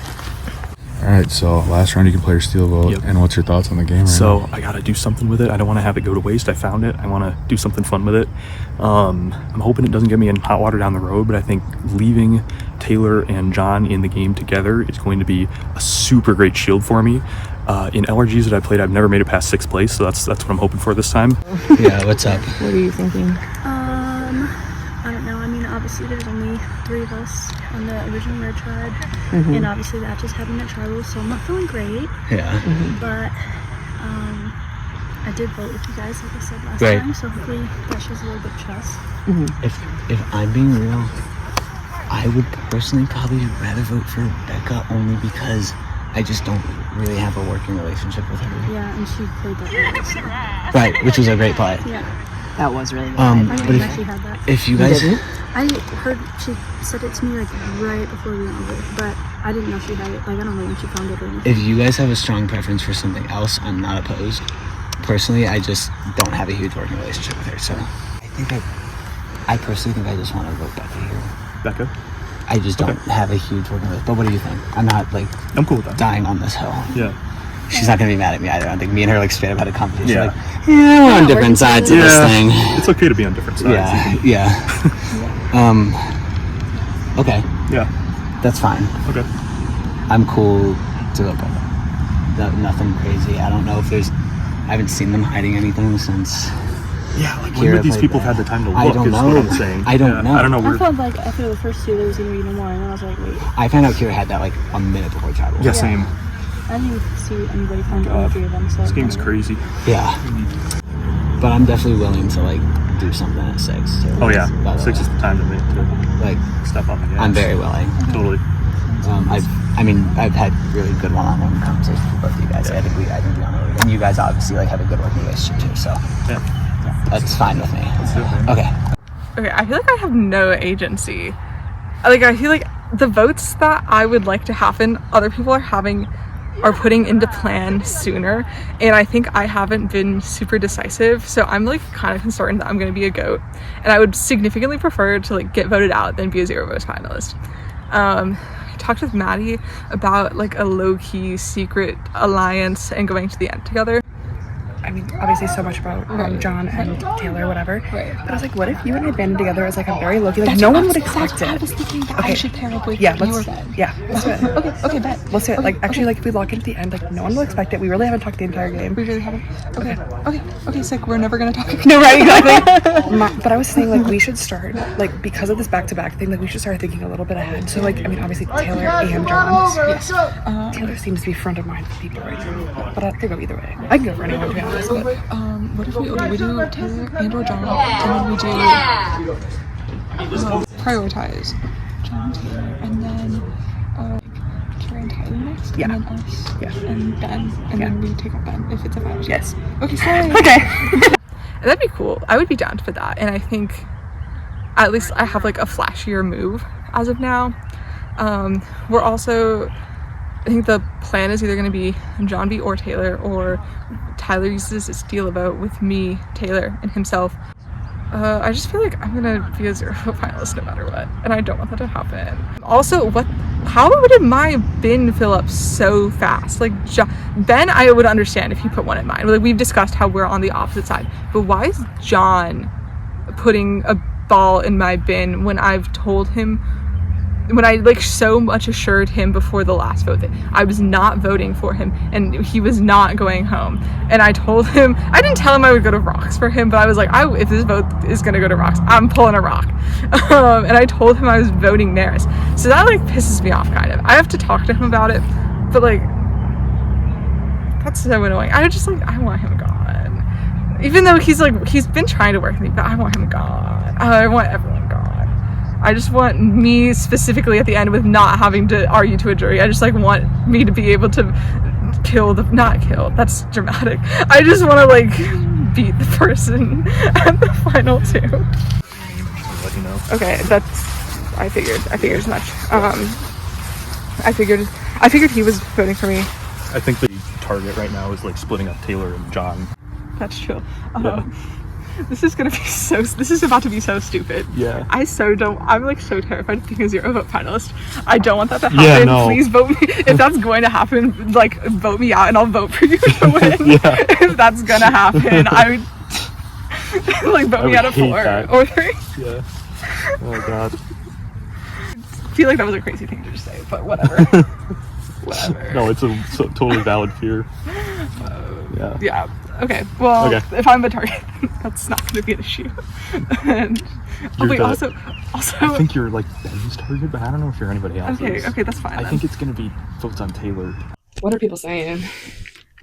All right, so last round you can play your steal vote. Yep. And what's your thoughts on the game right So now? I gotta do something with it. I don't want to have it go to waste. I found it. I want to do something fun with it. I'm hoping it doesn't get me in hot water down the road, but I think leaving Taylor and John in the game together is going to be a super great shield for me. In LRGs that I played, I've never made it past 6th place, so that's what I'm hoping for this time. Yeah, what's up? What are you thinking? I don't know. I mean, obviously there's only 3 of us on the original Red Tribe, Mhm. and obviously that just happened at Tribal, so I'm not feeling great. Yeah. But I did vote with you guys, like I said last Right. time, so hopefully that shows a little bit of trust. If I'm being real, I would personally probably rather vote for Becca only because I just don't really have a working relationship with her. Yeah, and she played that well, so. Right, which was a great play. Yeah. That was really good. I But didn't actually have that. if you guys, I heard she said it to me like right before we went over, but I didn't know she had it. Like I don't know when she found it or anything. if you guys have a strong preference for something else, I'm not opposed. Personally, I just don't have a huge working relationship with her, so I personally think I just want to vote Becca here. Becca? I just don't have a huge working relationship. But what do you think? I'm not like I'm cool with that. dying on this hill. Yeah. She's not gonna be mad at me either. I think me and her like straight up had a conversation. Yeah. Like, yeah, we're on different sides of this thing. It's okay to be on different sides. Yeah, yeah. Okay. Yeah. That's fine. Okay. I'm cool to vote Becca. Nothing crazy. I don't know if there's. I haven't seen them hiding anything since. Yeah, like when Kira would these played people that. have had the time to look? I don't is know. what I'm saying. I don't know. I don't know. I felt like after the first 2 there was gonna be no more, and then I was like, wait. I found out Kira had that like a minute before Tribal. Yeah, same. I didn't see anybody find all 3 of them. So This game's crazy. Yeah. But I'm definitely willing to like do something at 6 too. Oh yeah, By the 6 way. is the time to like step up again. I'm very willing. Totally. I've had really good one-on-one conversations with both of you guys. I think we on it. And you guys obviously like have a good working relationship too. So yeah, that's fine with me. Okay. Okay, I feel like I have no agency. Like, I feel like the votes that I would like to happen, other people are putting into plan sooner, and I think I haven't been super decisive, so I'm like kind of concerned that I'm going to be a goat, and I would significantly prefer to like get voted out than be a 0 vote finalist. I talked with Maddie about like a low-key secret alliance and going to the end together. I mean, obviously so much about John and Taylor, whatever. But I was like, what if you and I banded together as like a very low-key, like no one would expect it. I was thinking that I should pair up with yeah, you or let's Ben. let's do it. Okay, bet. Let's do it. Like actually, like if we lock in at the end, like no one will expect it. We really haven't talked the entire game. We really haven't. Okay, sick. We're never gonna talk again. No, right, exactly. But I was saying like we should start like because of this back-to-back thing, like we should start thinking a little bit ahead. So like I mean, obviously Taylor and John. Yes. Taylor seems to be front of mind for people right now, but I could go either way. I can go for anyone to be honest. But what if we do Taylor and or John, and then we do prioritize John, Taylor, and then Kira and Tyler next, and then us, and Ben, and then we take out Ben if it's a match. Yes. Okay, sorry. Okay. That'd be cool. I would be down for that, and I think at least I have like a flashier move as of now. We're also, I think the plan is either going to be John B or Taylor, or Tyler uses his steal a vote with me, Taylor, and himself. I just feel like I'm gonna be a 0 vote finalist no matter what, and I don't want that to happen. Also, how did my bin fill up so fast? Like, Ben, I would understand if he put one in mine. Like, we've discussed how we're on the opposite side, but why is John putting a ball in my bin when I've told him, when I like so much assured him before the last vote that I was not voting for him and he was not going home? And I told him, I didn't tell him I would go to Rocks for him, but I was like, if this vote is gonna go to Rocks, I'm pulling a rock. And I told him I was voting Maris. So that like pisses me off kind of. I have to talk to him about it, but like that's so annoying. I want him gone. Even though he's been trying to work with me, but I want him gone. I want everyone gone. I just want me specifically at the end with not having to argue to a jury. I just like want me to be able to not kill, that's dramatic. I just want to like beat the person at the final 2. Let you know. Okay, I figured as much. I figured he was voting for me. I think the target right now is like splitting up Taylor and John. That's true. This is about to be so stupid. Yeah. I'm like so terrified of being a 0 vote finalist. I don't want that to happen. Yeah, no. Please vote me. If that's going to happen, like vote me out and I'll vote for you to win. Yeah. If that's gonna happen, I would like vote me out of 4 or 3. Yeah. Oh god. I feel like that was a crazy thing to just say, but whatever. Whatever. No, it's a totally valid fear. Yeah. Okay. Well, if I'm a target, that's not going to be an issue. And also, I think you're like Ben's target, but I don't know if you're anybody else. Okay, that's fine. I think it's going to be votes on Taylor. What are people saying?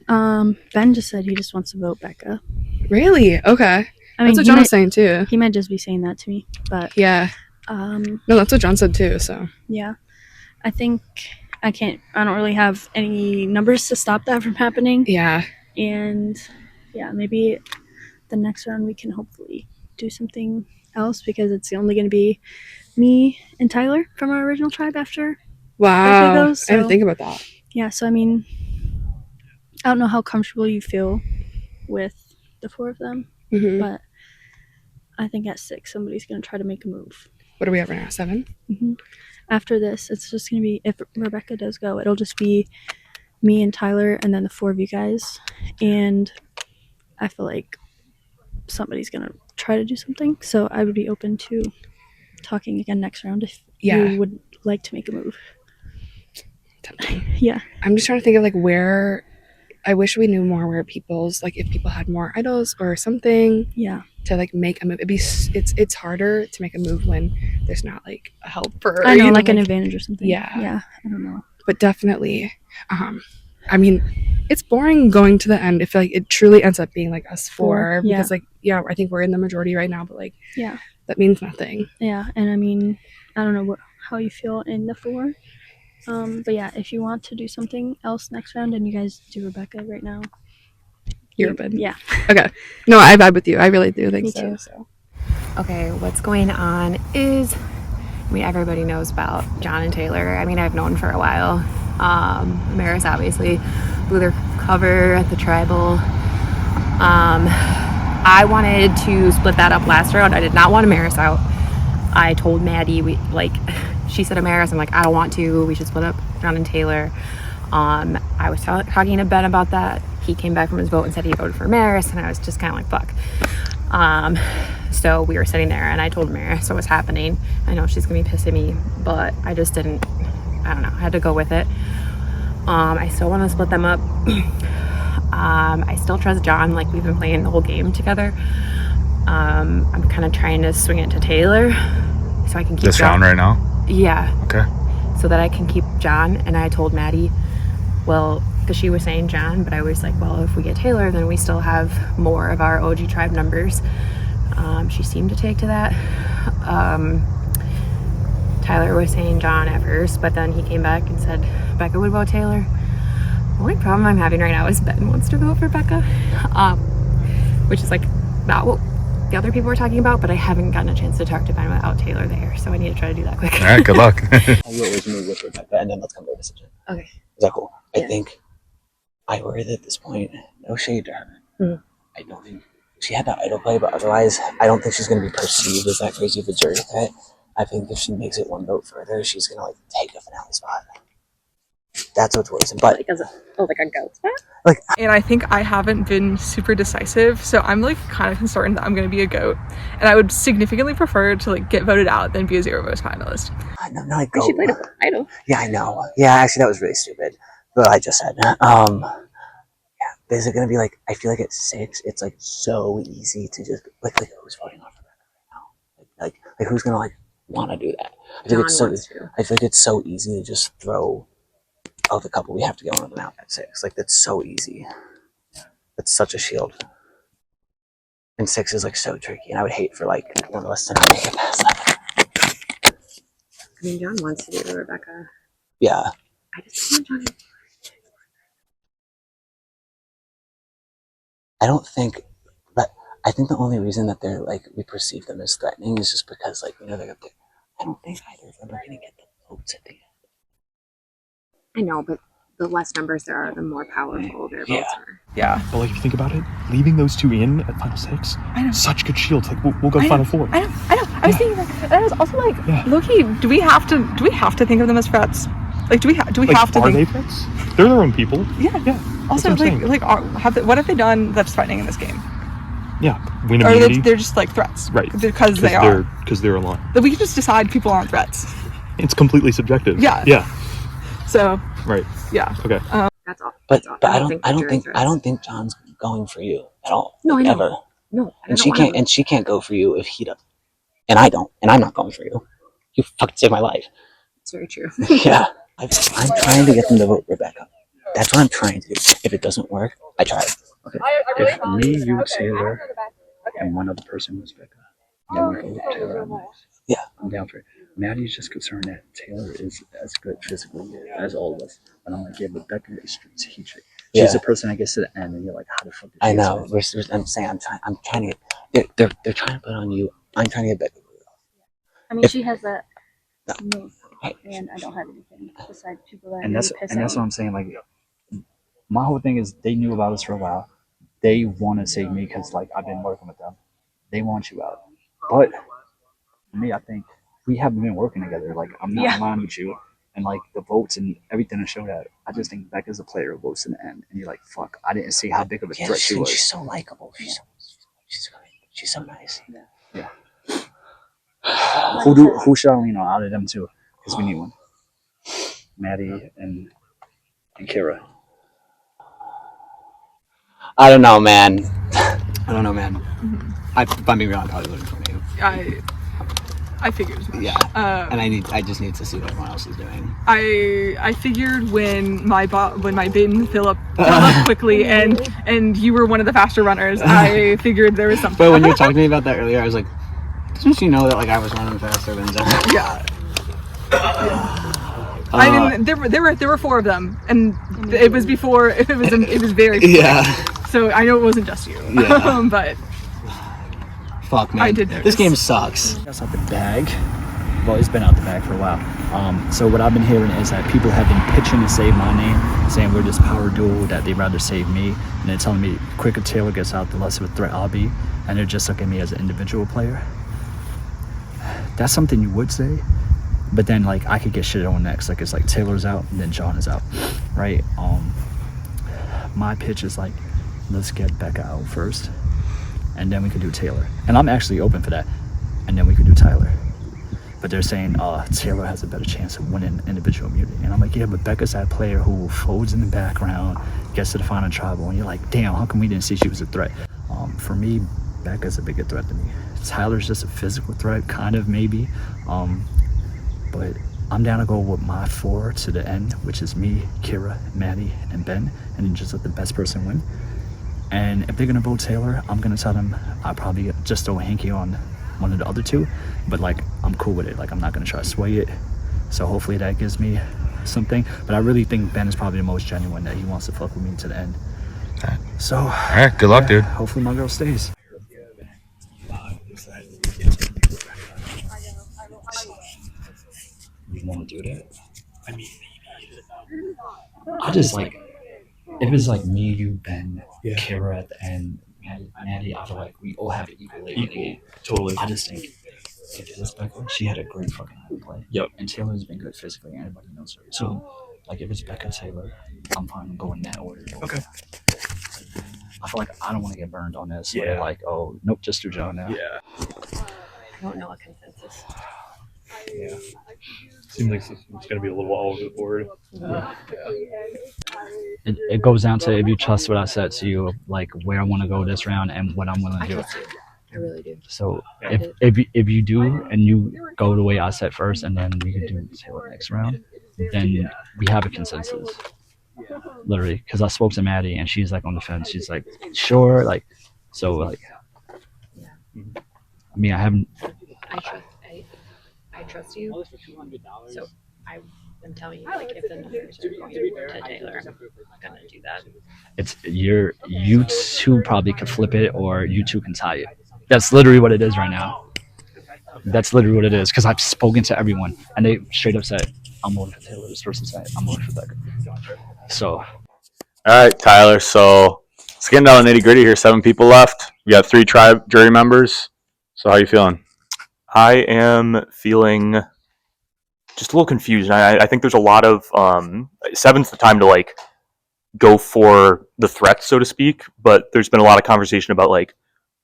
Ben just said he just wants to vote Becca. Really? Okay. I mean, that's what John was saying too. He might just be saying that to me, but yeah. No, that's what John said too. So yeah, I think I don't really have any numbers to stop that from happening. Yeah. And yeah, maybe the next round we can hopefully do something else, because it's only going to be me and Tyler from our original tribe after. Wow. Goes, so, I didn't think about that. Yeah, so I mean, I don't know how comfortable you feel with the 4 of them, but I think at 6 somebody's going to try to make a move. What are we at right now? 7? Mm-hmm. After this, it's just going to be, if Rebecca does go, it'll just be me and Tyler and then the 4 of you guys. And I feel like somebody's going to try to do something. So I would be open to talking again next round if you would like to make a move. Tempting. Yeah. I'm just trying to think of like where, I wish we knew more where people's, like if people had more idols or something. Yeah. To like make a move. It's harder to make a move when there's not like a helper. I know, like an advantage or something. Yeah. Yeah. I don't know. But definitely, I mean, it's boring going to the end if like it truly ends up being like us 4 because like I think we're in the majority right now, but like that means nothing. Yeah, and I mean, I don't know how you feel in the 4. But yeah, if you want to do something else next round, and you guys do Rebecca right now. You're a Yeah. Okay. No, I vibe with you. I really do think Me so. too. Okay, what's going on is, I mean, everybody knows about John and Taylor. I mean, I've known for a while. Maris obviously blew their cover at the tribal. I wanted to split that up last round. I did not want Maris out. I told Maddie, she said to Maris, I'm like, I don't want to. We should split up John and Taylor. I was talking to Ben about that. He came back from his vote and said he voted for Maris, and I was just kind of like, fuck. So we were sitting there, and I told Maris what was happening. I know she's gonna be pissed at me, but I just didn't, I don't know, I had to go with it. I still want to split them up. I still trust John, like we've been playing the whole game together. I'm kind of trying to swing it to Taylor so I can keep this John. round right now? Yeah. Okay. So that I can keep John. And I told Maddie, well, because she was saying John, but I was like, well, if we get Taylor, then we still have more of our OG tribe numbers. She seemed to take to that. Tyler was saying John at first, but then he came back and said Becca would vote Taylor. The only problem I'm having right now is Ben wants to vote for Becca, which is like not what the other people were talking about, but I haven't gotten a chance to talk to Ben without Taylor there, so I need to try to do that quick. All right, good luck. You always move with Rebecca, and then let's come to a decision. Okay. Is that cool? Yeah. I think I worry that at this point, no shade to her. Mhm. I don't think she had that idol play, but otherwise, I don't think she's going to be perceived as that crazy of a jury threat. I think if she makes it one vote further, she's going to like take a finale spot. That's what's worrisome. But like a goat spot? And I think I haven't been super decisive, so I'm like kind of concerned that I'm going to be a goat, and I would significantly prefer to like get voted out than be a 0 votes finalist. no, I go. She played a idol. Yeah, I know. Yeah, actually, that was really stupid. But I just said, yeah. Is it going to be like? I feel like at 6, it's like so easy to just like who's voting on Rebecca right now? Like who's going to like want to do that? I feel like it's so easy to just throw. Oh, the couple we have to get one of them out at 6. Like that's so easy. That's such a shield. And 6 is like so tricky, and I would hate for like one of us to not make it past that. I mean, John wants to do Rebecca. Yeah. I just want John. I don't think that. I think the only reason that they're like we perceive them as threatening is just because like they're up there. I don't think either of them are gonna get the votes at the end. I know, but the less numbers there are, the more powerful their votes are. Yeah. But like, if you think about it, leaving those two in at Final 6, such good shields. Like, we'll go Final 4. I know. I was thinking that was also like, Loki. Do we have to think of them as threats? Like, do we have to are think? they threats? They're their own people. Yeah. Also, what I'm what have they done that's threatening in this game? Yeah, win Or immunity. they're just like threats, Right. Because they are. Because they're aligned. That we can just decide people aren't threats. It's completely subjective. Yeah. Yeah. So. Right. Yeah. Okay. That's all. But I don't think John's going for you at all. No, I know. Ever. No, And she can't go for you if he doesn't. And I don't. And I'm not going for you. You fucking saved my life. It's very true. Yeah. I'm trying to get them to vote Rebecca. That's what I'm trying to do. If it doesn't work, I tried. Okay. If me, you, Taylor, and one other person was Becca, then we go Taylor on this. Yeah. I'm down for it. Maddie's just concerned that Taylor is as good physically as all of us. And I'm like, yeah, but Becca is strategic. She's the person that gets to the end, and you're like, how the fuck did she I know. expect I'm saying I'm trying to get. They're trying to put on you. I'm trying to get Becca. I mean, she has that move, and I don't have anything besides people that And really that's piss and that's out. what I'm saying. Like, my whole thing is they knew about us for a while. They want to save me because like I've been working with them. They want you out, but for me, I think we haven't been working together. Like I'm not lying with you, and like the votes and everything to show that. I just think Becca's a player who votes in the end, and you're like, fuck, I didn't see how big of a threat she was. She's so likable. She's so nice. Yeah. Who should I lean on out of them two? Because we need one. Maddie and Kira. I don't know, man. If I'm being real, I'm probably voting for you. I figured as much. Yeah. And I just need to see what everyone else is doing. I figured when my bin fill up quickly and you were one of the faster runners, I figured there was something. But when you were talking to me about that earlier, I was like, doesn't she know that like I was running faster than Zach? Yeah. I mean, there were 4 of them, and it was before. It was very quick. Yeah. So I know it wasn't just you. Yeah. But fuck, man. I did notice. This game sucks. That's out the bag. Well, it's been out the bag for a while. So what I've been hearing is that people have been pitching to save my name, saying we're this power duo, that they'd rather save me, and they're telling me the quicker Taylor gets out, the less of a threat I'll be, and they're just looking at me as an individual player. That's something you would say, but then like I could get shit on next. Like it's like Taylor's out and then John is out, right? My pitch is like, let's get Becca out first, and then we can do Taylor. And I'm actually open for that, and then we can do Tyler. But they're saying Taylor has a better chance of winning individual immunity, and I'm like, yeah, but Becca's that player who folds in the background, gets to the final tribal, and you're like, damn, how come we didn't see she was a threat? For me, Becca's a bigger threat than me. Tyler's just a physical threat, kind of, maybe. But I'm down to go with my 4 to the end, which is me, Kira, Maddie, and Ben, and then just let the best person win. And if they're gonna vote Taylor, I'm gonna tell them I'll probably just throw a hanky on one of the other 2, but like I'm cool with it. Like I'm not gonna try to sway it. So hopefully that gives me something. But I really think Ben is probably the most genuine, that he wants to fuck with me to the end. So all right, good luck, dude. Hopefully my girl stays. You want to do that? I mean, I just like, if it's like me, you, Ben, Kira at the end, Maddie, I feel like we all have it equally in the game. Totally. I just think if it is Becca, she had a great fucking night play. Yep. And Taylor's been good physically, and everybody knows her. So, like, if it's Becca, Taylor, I'm fine going in that order. Okay. I feel like I don't want to get burned on this. Yeah. Where like, oh, nope, just do John now. Yeah. I don't know a consensus. Yeah. Seems like it's gonna be a little all over the board. Yeah. It goes down to if you trust what I said to you, like where I want to go this round and what I'm willing to do. Trust you. I really do. So if you do and you go the way I said first, and then we can do Taylor next round, then we have a consensus. Literally, because I spoke to Maddie and she's like on the fence. She's like, sure, like, so like, I mean, I haven't. I trust you. So I'm telling you, like, if the numbers are going to Taylor, I'm gonna do that. It's you 2 probably could flip it, or you 2 can tie it. That's literally what it is right now. That's literally what it is, because I've spoken to everyone and they straight up said, I'm voting for Taylor. This person said, I'm voting for Becca. So. All right, Tyler. So let's get down to the nitty gritty here. 7 people left. We got 3 jury members. So how are you feeling? I am feeling just a little confused. I think there's a lot of 7's the time to like go for the threat, so to speak. But there's been a lot of conversation about like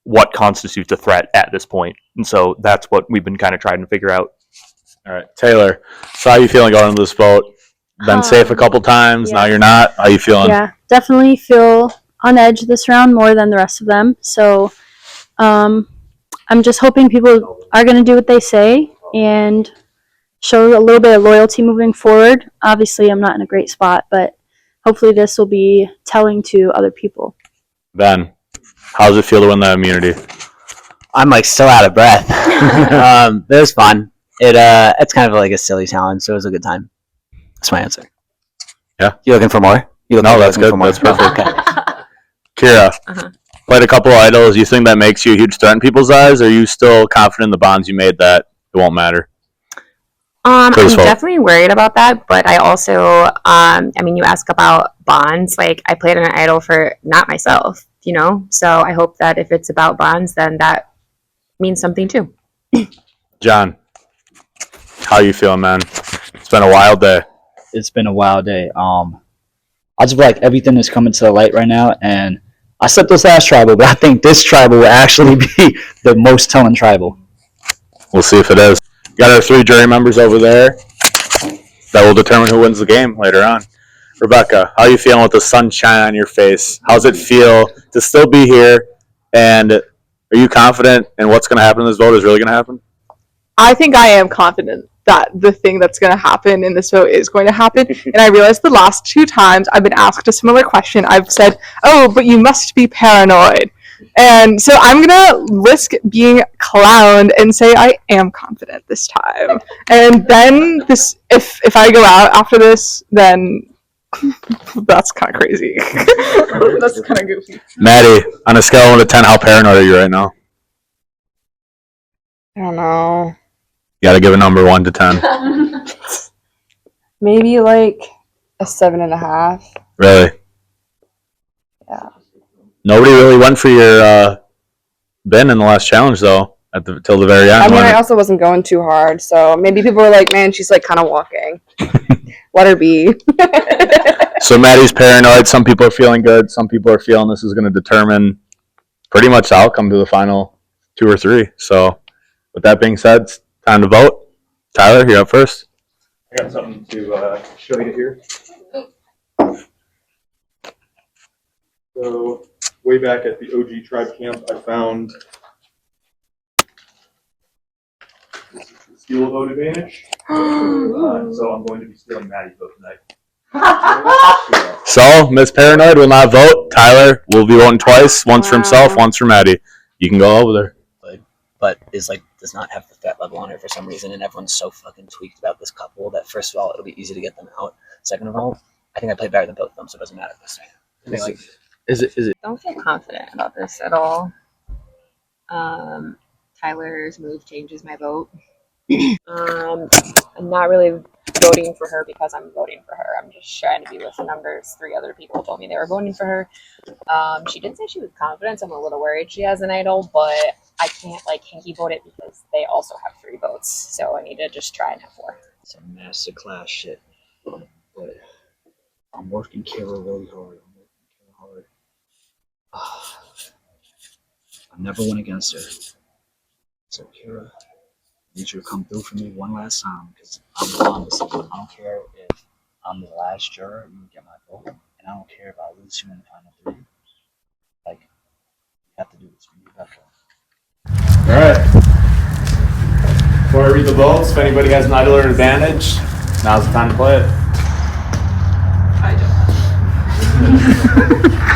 what constitutes a threat at this point, and so that's what we've been kind of trying to figure out. All right, Taylor. So how are you feeling going into this vote? Been safe a couple times. Yeah. Now you're not. How are you feeling? Yeah, definitely feel on edge this round more than the rest of them. So I'm just hoping people are going to do what they say and show a little bit of loyalty moving forward. Obviously, I'm not in a great spot, but hopefully this will be telling to other people. Ben, how does it feel to win that immunity? I'm like still out of breath. It was fun. It's kind of like a silly challenge, so it was a good time. That's my answer. Yeah. You looking for more? No, that's good. That's perfect. Kira, played a couple of idols. You think that makes you a huge threat in people's eyes, or are you still confident in the bonds you made that it won't matter? I'm definitely worried about that, but I also, I mean, you ask about bonds. Like, I played an idol for not myself, you know? So I hope that if it's about bonds, then that means something too. John, how are you feeling, man? It's been a wild day. It's been a wild day. I just feel like everything is coming to the light right now, and I said this last tribal, but I think this tribal will actually be the most telling tribal. We'll see if it is. Got our 3 jury members over there that will determine who wins the game later on. Rebecca, how are you feeling with the sunshine on your face? How's it feel to still be here? And are you confident in what's going to happen in this vote is really going to happen? I think I am confident that the thing that's going to happen in this vote is going to happen. And I realized the last 2 times I've been asked a similar question, I've said, oh, but you must be paranoid. And so I'm gonna risk being clowned and say I am confident this time. And then if I go out after this, then that's kind of crazy. That's kind of goofy. Maddie, on a scale of 1 to 10, how paranoid are you right now? I don't know. You gotta give a number 1 to 10. Maybe like a 7.5. Really? Yeah. Nobody really went for your Ben in the last challenge though, till the very end. I mean, I also wasn't going too hard, so maybe people were like, "Man, she's like kind of walking." Let her be. So Maddie's paranoid. Some people are feeling good. Some people are feeling this is going to determine pretty much the outcome to the final 2 or 3. So, with that being said, it's time to vote. Tyler, you're up first. I got something to show you here. So, way back at the OG Tribe Camp, I found steal a vote advantage. So I'm going to be stealing Maddie's vote tonight. So, Miss Paranoid will not vote. Tyler will be voting twice, once for himself, once for Maddie. You can go over there. But does not have the threat level on her for some reason, and everyone's so fucking tweaked about this couple that first of all, it'll be easy to get them out. Second of all, I think I played better than both of them, so it doesn't matter this time. Is it? Don't feel confident about this at all. Tyler's move changes my vote. I'm not really voting for her because I'm voting for her. I'm just trying to be with the numbers. 3 other people told me they were voting for her. She did say she was confident, so I'm a little worried she has an idol, but I can't hinky vote it because they also have 3 votes. So I need to just try and have 4. Some masterclass shit. But I'm working Kara really hard. I never went against her. So Kara, I need you to come through for me one last time because I'm honest. I don't care if I'm the last juror, you get my vote, and I don't care if I lose you in the final 3. Like, you have to do this for me. Alright. Before I read the votes, if anybody has an idol or an advantage, now's the time to play it. I don't.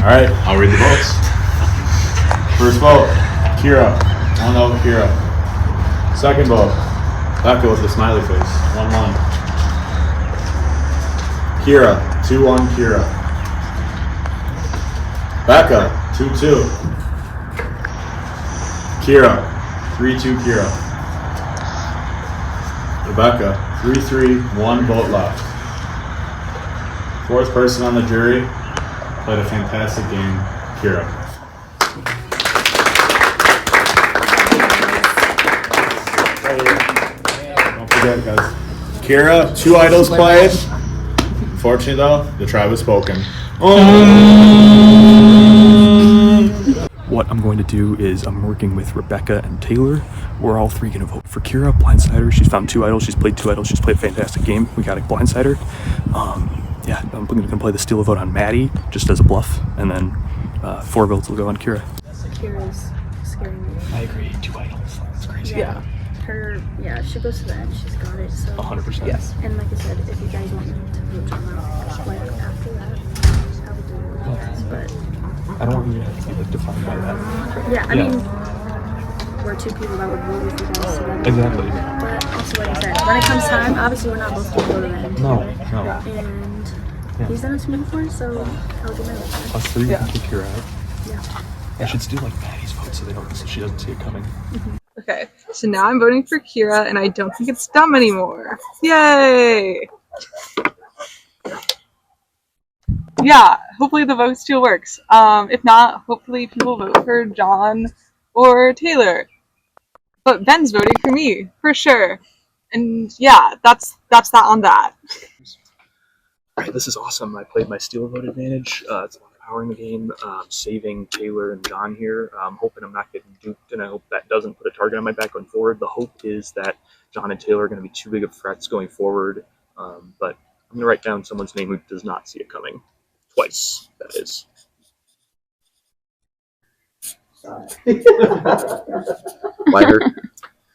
Alright, I'll read the votes. First vote, Kira. 1-0, Kira. Second vote, Becca with the smiley face. 1-1. Kira, 2-1, Kira. Becca, 2-2. Kira, 3-2, Kira. Rebecca, 3-3, 1 vote left. 4th person on the jury, played a fantastic game, Kira. Don't forget, guys. Kira, 2 idols played. Unfortunately, though, the tribe was spoken. What I'm going to do is I'm working with Rebecca and Taylor. We're all 3 going to vote for Kira, blindside her. She's found 2 idols. She's played 2 idols. She's played a fantastic game. We got to blindside her. Yeah, I'm going to play the steal a vote on Maddie just as a bluff, and then 4 votes will go on Kira. Kira's scaring me. I agree. 2 idols. That's crazy. Yeah. She goes to the end. She's got it. So 100%. Yes. And like I said, if you guys want me to vote John out, like after that, I would do it with you guys. But I don't want you to have to be defined by that. yeah, I mean, we're 2 people that would vote with you guys together. Exactly. But also, like I said, when it comes time, obviously we're not both going to go to the end. No. And he's done it to me before, so I'll do my best. Us 3 can kick Kira out. Yeah. I should steal Maddie's vote so she doesn't see it coming. Okay, so now I'm voting for Kira, and I don't think it's dumb anymore. Yay! Yeah, hopefully the vote steal works. If not, hopefully people vote for John or Taylor. But Ben's voting for me, for sure. And yeah, that's that on that. Alright, this is awesome. I played my steal vote advantage. It's a lot of power in the game. Saving Taylor and John here. I'm hoping I'm not getting duped, and I hope that doesn't put a target on my back going forward. The hope is that John and Taylor are going to be too big of threats going forward. But I'm going to write down someone's name who does not see it coming. Twice, that is. Why her?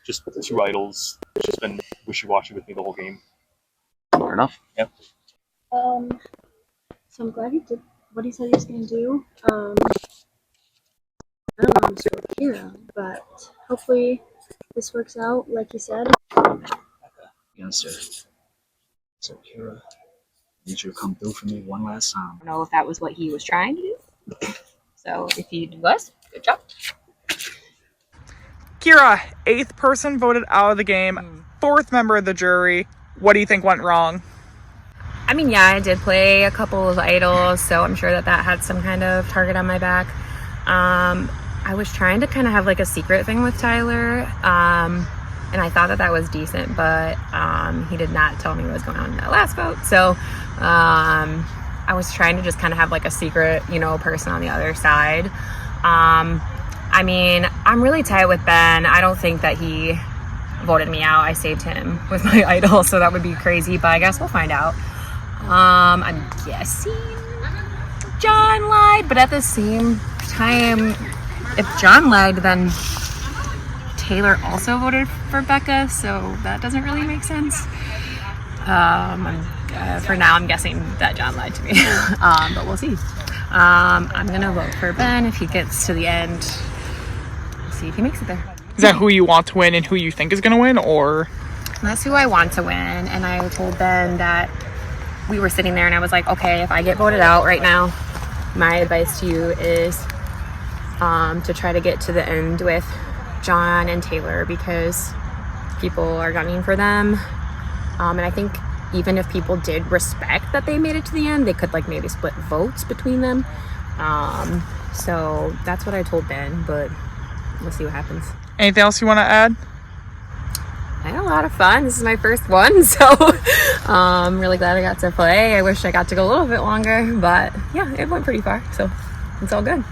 Just 2 idols. She's been wishy-washy with me the whole game. Fair enough. Yep. So I'm glad he did what he said he was going to do. Kira, but hopefully this works out like you said. Against her. So Kira, need you to come through for me one last time. I don't know if that was what he was trying to do. So if he was, good job. Kira, 8th person voted out of the game, 4th member of the jury. What do you think went wrong? I mean, yeah, I did play a couple of idols, so I'm sure that had some kind of target on my back. I was trying to kind of have like a secret thing with Tyler, and I thought that was decent, but he did not tell me what was going on in that last vote. So I was trying to just kind of have like a secret, person on the other side. I mean, I'm really tight with Ben. I don't think that he voted me out. I saved him with my idol, so that would be crazy, but I guess we'll find out. I'm guessing John lied, but at the same time, if John lied, then Taylor also voted for Becca, so that doesn't really make sense. For now, I'm guessing that John lied to me, but we'll see. I'm gonna vote for Ben if he gets to the end. We'll see if he makes it there. Is that who you want to win and who you think is going to win, or? That's who I want to win, and I told Ben that we were sitting there and I was like, okay, if I get voted out right now, my advice to you is to try to get to the end with John and Taylor, because people are gunning for them, and I think even if people did respect that they made it to the end, they could like maybe split votes between them. So that's what I told Ben, but we'll see what happens. Anything else you want to add? I had a lot of fun. This is my first one, so I'm really glad I got to play. I wish I got to go a little bit longer, but yeah, it went pretty far, so it's all good.